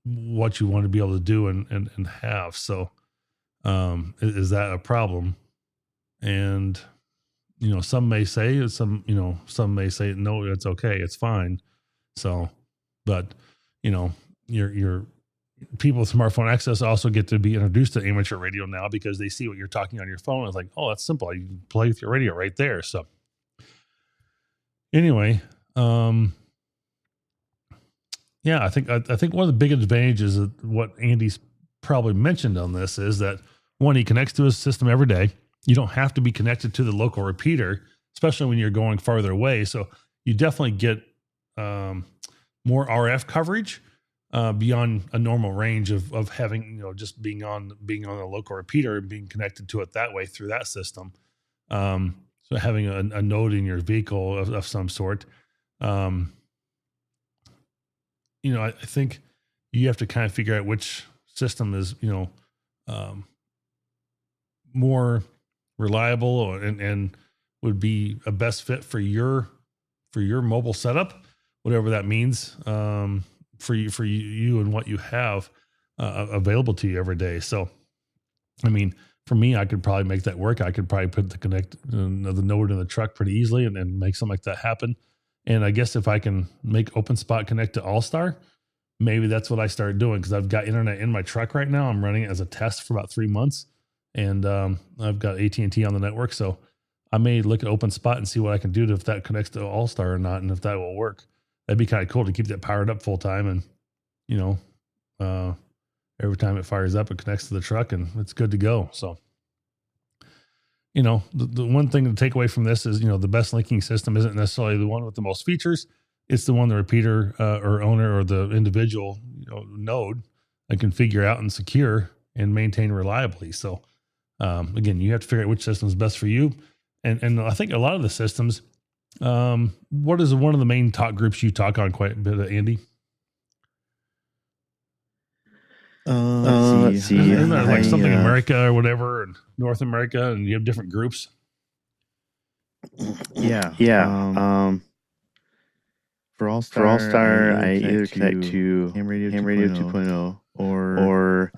what you want to be able to do and have? So, is that a problem? And, some may say, some may say, no, it's okay, it's fine. So, but, your people with smartphone access also get to be introduced to amateur radio now because they see what you're talking on your phone. It's like, oh, that's simple. You can play with your radio right there. So anyway, I think one of the big advantages of what Andy's probably mentioned on this is that, one, he connects to his system every day. You don't have to be connected to the local repeater, especially when you're going farther away. So you definitely get more RF coverage beyond a normal range of having, just being on a local repeater and being connected to it that way through that system. So having a node in your vehicle of some sort, I think you have to kind of figure out which system is, more reliable and would be a best fit for your mobile setup, whatever that means, for you and what you have available to you every day. So, I mean, for me, I could probably make that work. I could probably put the node in the truck pretty easily and make something like that happen. And I guess if I can make OpenSpot connect to AllStar, maybe that's what I start doing, because I've got internet in my truck right now. I'm running it as a test for about 3 months. And I've got AT&T on the network, so I may look at OpenSpot and see what I can do if that connects to AllStar or not, and if that will work. That'd be kind of cool to keep that powered up full time, and every time it fires up, it connects to the truck, and it's good to go. So, the one thing to take away from this is, the best linking system isn't necessarily the one with the most features. It's the one the repeater or owner or the individual node that can figure out and secure and maintain reliably. So. Again, you have to figure out which system is best for you. And I think a lot of the systems, what is one of the main talk groups you talk on quite a bit, Andy? Let's see. Isn't there like something America or whatever, and North America, and you have different groups? Yeah. For AllStar, I either connect to Ham Radio 2.0 or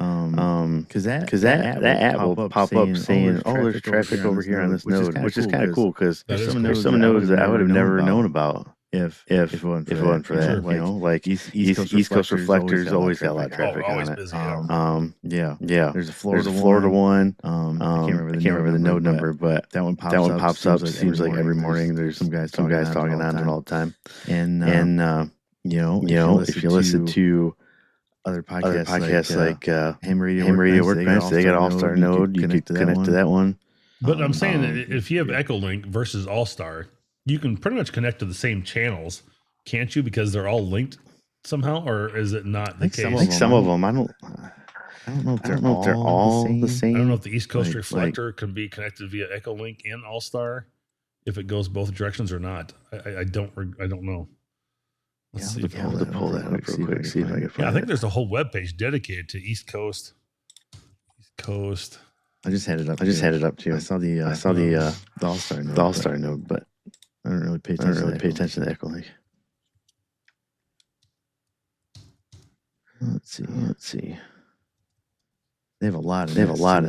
because that app will pop up saying, "Oh, there's traffic over here on this node," which is kind of cool because there's some nodes that I would have never known about. if it wasn't for that, Sure. you know, like East Coast reflectors always got a lot of traffic always on it. busy. Yeah. There's a Florida one. I can't remember the node number, but that one pops up. Seems like every morning there's some guys talking on it all the time. And you know, if you listen to other podcasts like Ham Radio Workbench, they got AllStar node. You could connect to that one. But I'm saying that if you have EchoLink versus AllStar, you can pretty much connect to the same channels, can't you? Because they're all linked somehow, or is it not the case? I think some of them. I don't know if they're all the same. I don't know if the East Coast reflector can be connected via EchoLink and AllStar, if it goes both directions or not. I don't know. Let's see. I'll have to pull that up real quick. See if I can find it. I think there's a whole webpage dedicated to East Coast. I just had it up too. I saw the AllStar node, but I don't really pay attention to EchoLink. Let's see. They have a lot of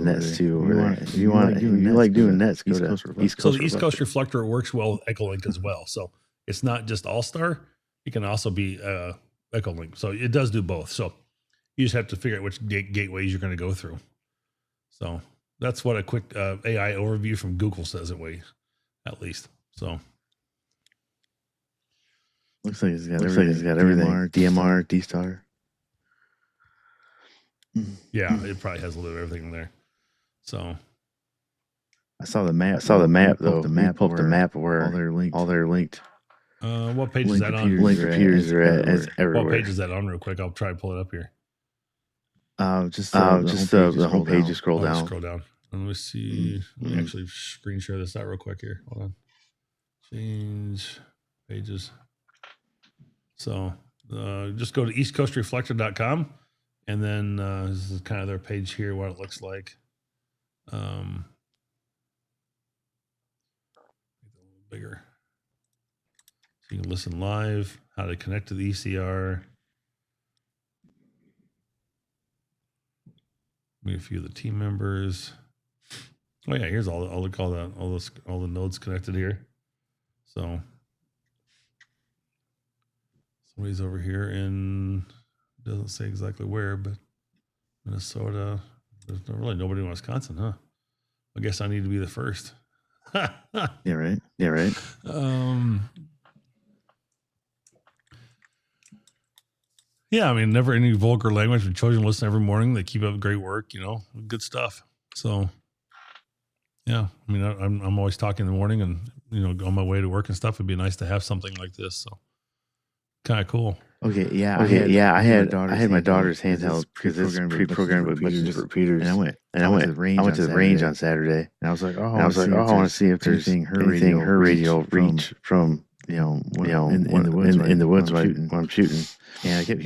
nets too. If you like doing nets, go to East Coast. So the East Coast reflector works well with EchoLink as well. So it's not just AllStar; it can also be EchoLink. So it does do both. So you just have to figure out which gateways you're going to go through. So that's what a quick AI overview from Google says anyway, at least. So looks like it's got everything. DMR, D-Star. Yeah, it probably has a little of everything in there. So I saw the map. Though. Pull up the map where all they're linked. What page is that on? Link computers are at everywhere. What page is that on? Real quick, I'll try to pull it up here. Just the homepage. Just scroll down. Scroll down. Let me see. Let me actually screen share this out real quick here. Hold on. Change pages. So just go to eastcoastreflector.com. And then this is kind of their page here, what it looks like. Make it a little bigger. So you can listen live, how to connect to the ECR. Meet a few of the team members. Oh yeah, here's all the nodes connected here. So somebody's over here in. Doesn't say exactly where, but Minnesota. There's really nobody in Wisconsin, huh? I guess I need to be the first. Yeah, right. Yeah, I mean, never any vulgar language. The children listen every morning. They keep up great work, good stuff. So, yeah, I mean, I'm always talking in the morning and, on my way to work and stuff. It'd be nice to have something like this. So, kind of cool. Okay, yeah. I had my daughter's handheld because it's pre-programmed with bunches of repeaters. And I went to the range on Saturday. And I was like, I want to see if there's anything her radio reach from in the woods when I'm shooting. And I kept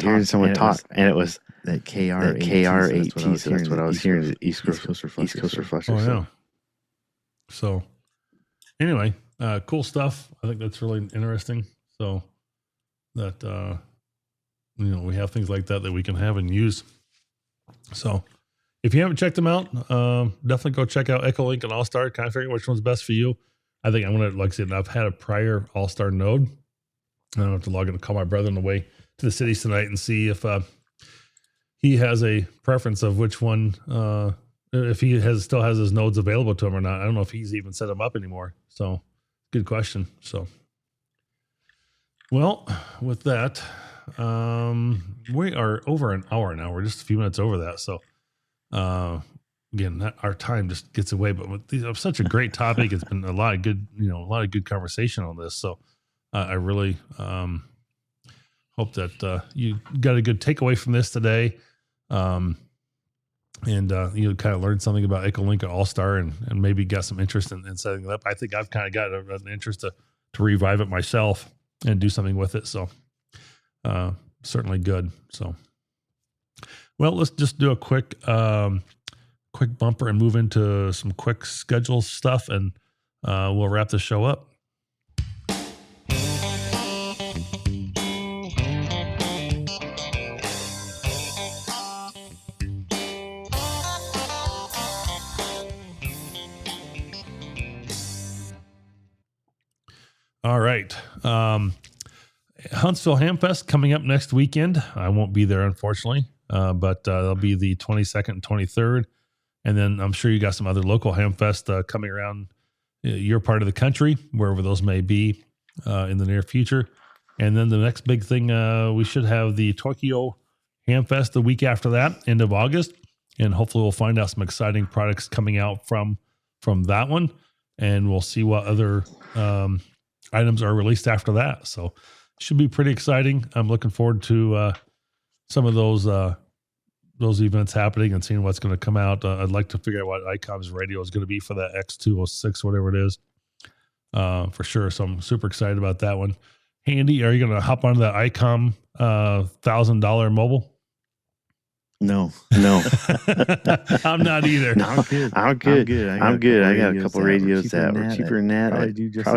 hearing someone talk, and it was that KR8T. So that's what I was hearing. The East Coast reflector. Oh yeah. So anyway, cool stuff. I think that's really interesting. So. That we have things like that we can have and use. So if you haven't checked them out, definitely go check out EchoLink and AllStar. Kind of figure out which one's best for you. I think I'm gonna, like I said, I've had a prior AllStar node. I don't have to log in and call my brother on the way to the cities tonight and see if he has a preference of which one, if he still has his nodes available to him or not. I don't know if he's even set them up anymore. So good question. So. Well, with that, we are over an hour now. We're just a few minutes over that. So, again, our time just gets away. But it's such a great topic. It's been a lot of good conversation on this. So, I really hope that you got a good takeaway from this today, and you kind of learned something about EchoLink and AllStar, and maybe got some interest in setting it up. I think I've kind of got an interest to revive it myself. And do something with it. So certainly good. So, well, let's just do a quick bumper and move into some quick schedule stuff, and we'll wrap the show up. All right. Huntsville Hamfest coming up next weekend. I won't be there, unfortunately, but it'll be the 22nd and 23rd. And then I'm sure you got some other local Hamfest coming around your part of the country, wherever those may be in the near future. And then the next big thing, we should have the Tokyo Hamfest the week after that, end of August. And hopefully we'll find out some exciting products coming out from that one. And we'll see what other items are released after that. So should be pretty exciting. I'm looking forward to some of those events happening and seeing what's going to come out. I'd like to figure out what ICOM's radio is going to be for that X206, whatever it is, for sure. So I'm super excited about that one. Hey, Andy, are you going to hop onto that ICOM $1,000 mobile? No. I'm not either. No, I'm good. I got a couple radios that were cheaper than that. Probably do just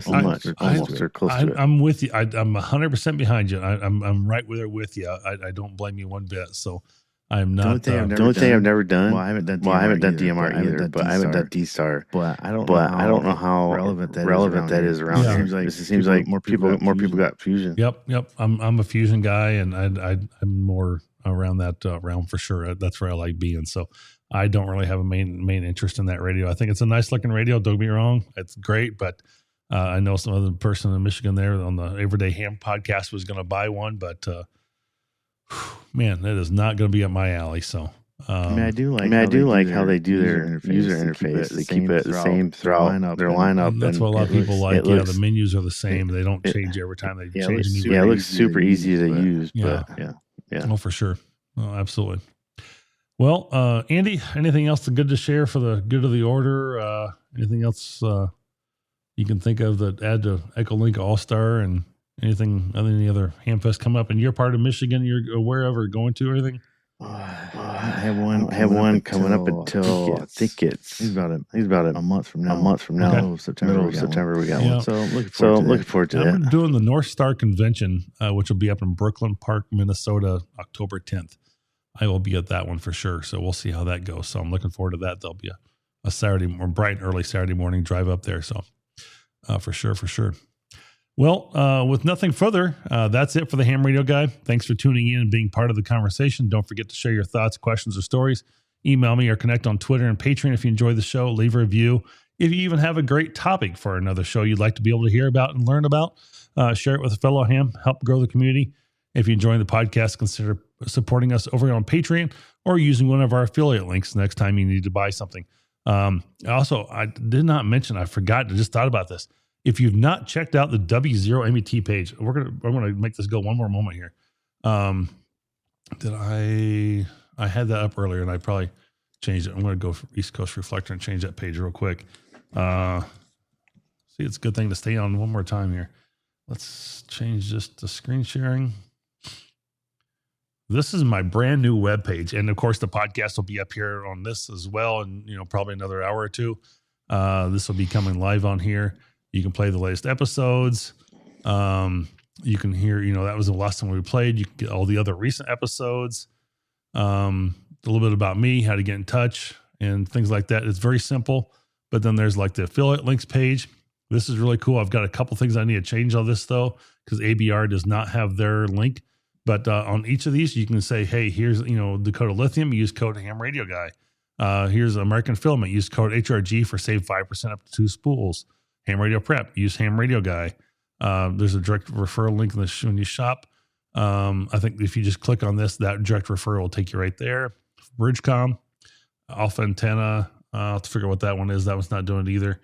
as much, almost or close to it. I'm with you. I'm 100% behind you. I'm right there with you. I don't blame you one bit. So I'm not. The only thing I've never done. Well, I haven't done DMR either, but I haven't done D-Star. But I don't know how relevant that is around here. It seems like more people got Fusion. Yep. I'm a Fusion guy, and I'm more around that realm for sure. That's where I like being. So I don't really have a main interest in that radio. I think it's a nice looking radio. Don't get me wrong. It's great, but I know some other person in Michigan there on the Everyday Ham podcast was going to buy one, but man, that is not going to be up my alley. So I do like how they do their user interface. They keep it the same throughout their lineup. That's what a lot of people like. The menus are the same. They don't change every time they change. It looks super easy to use. But yeah. Oh, for sure. Oh, absolutely. Well, Andy, anything else good to share for the good of the order? Anything else you can think of that add to EchoLink All-Star and any other Hamfest come up in your part of Michigan you're aware of or going to or anything? I have one coming up until I think it's he's about a month from now. Okay. September we got one. So I'm looking forward to that. I'm doing the North Star Convention, which will be up in Brooklyn Park, Minnesota, October 10th. I will be at that one for sure. So we'll see how that goes. So I'm looking forward to that. There'll be a Saturday or bright and early Saturday morning drive up there. So for sure. Well, with nothing further, that's it for the Ham Radio Guy. Thanks for tuning in and being part of the conversation. Don't forget to share your thoughts, questions, or stories. Email me or connect on Twitter and Patreon if you enjoy the show. Leave a review. If you even have a great topic for another show you'd like to be able to hear about and learn about, share it with a fellow ham. Help grow the community. If you enjoy the podcast, consider supporting us over on Patreon or using one of our affiliate links next time you need to buy something. Also, I did not mention, I forgot, I just thought about this. If you've not checked out the W0MET page, I'm gonna make this go one more moment here. I had that up earlier and I probably changed it. I'm gonna go for East Coast Reflector and change that page real quick. See, it's a good thing to stay on one more time here. Let's change this to screen sharing. This is my brand new webpage. And of course, the podcast will be up here on this as well. And, probably another hour or two. This will be coming live on here. You can play the latest episodes. You can hear, that was the last time we played. You can get all the other recent episodes. A little bit about me, how to get in touch and things like that. It's very simple. But then there's like the affiliate links page. This is really cool. I've got a couple things I need to change on this though, because ABR does not have their link. But on each of these, you can say, hey, here's, Dakota Lithium, use code Ham Radio Guy. Here's American Filament, use code HRG for save 5% up to 2 spools. Ham Radio Prep, use Ham Radio Guy. There's a direct referral link when you shop. I think if you just click on this, that direct referral will take you right there. Bridgecom, Alpha Antenna, I'll have to figure out what that one is. That one's not doing it either.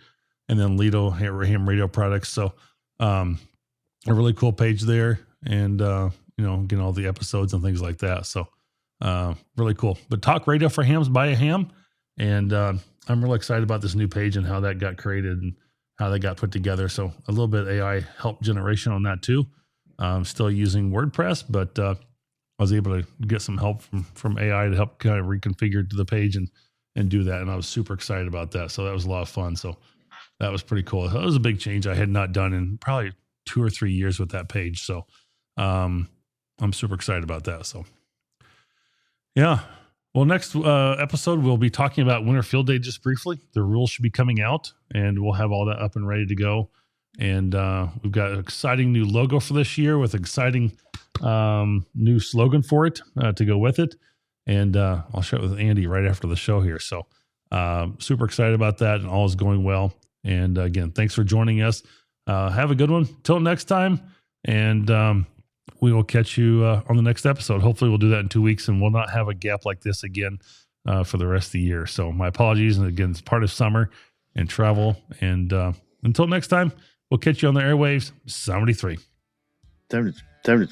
And then Lido, Ham Radio Products. So a really cool page there. And, getting all the episodes and things like that. So really cool. But talk radio for hams by a ham. And I'm really excited about this new page and how that got created and how that got put together. So a little bit AI help generation on that too. I'm still using WordPress, but I was able to get some help from AI to help kind of reconfigure the page and do that. And I was super excited about that. So that was a lot of fun. So that was pretty cool. That was a big change I had not done in probably 2 or 3 years with that page. So I'm super excited about that. So yeah. Well, next episode, we'll be talking about Winter Field Day just briefly. The rules should be coming out and we'll have all that up and ready to go. And we've got an exciting new logo for this year with exciting new slogan for it to go with it. And I'll share it with Andy right after the show here. So super excited about that, and all is going well. And again, thanks for joining us. Have a good one. Till next time. And we will catch you on the next episode. Hopefully we'll do that in 2 weeks, and we'll not have a gap like this again for the rest of the year. So my apologies. And again, it's part of summer and travel. And until next time, we'll catch you on the airwaves. 73. 73.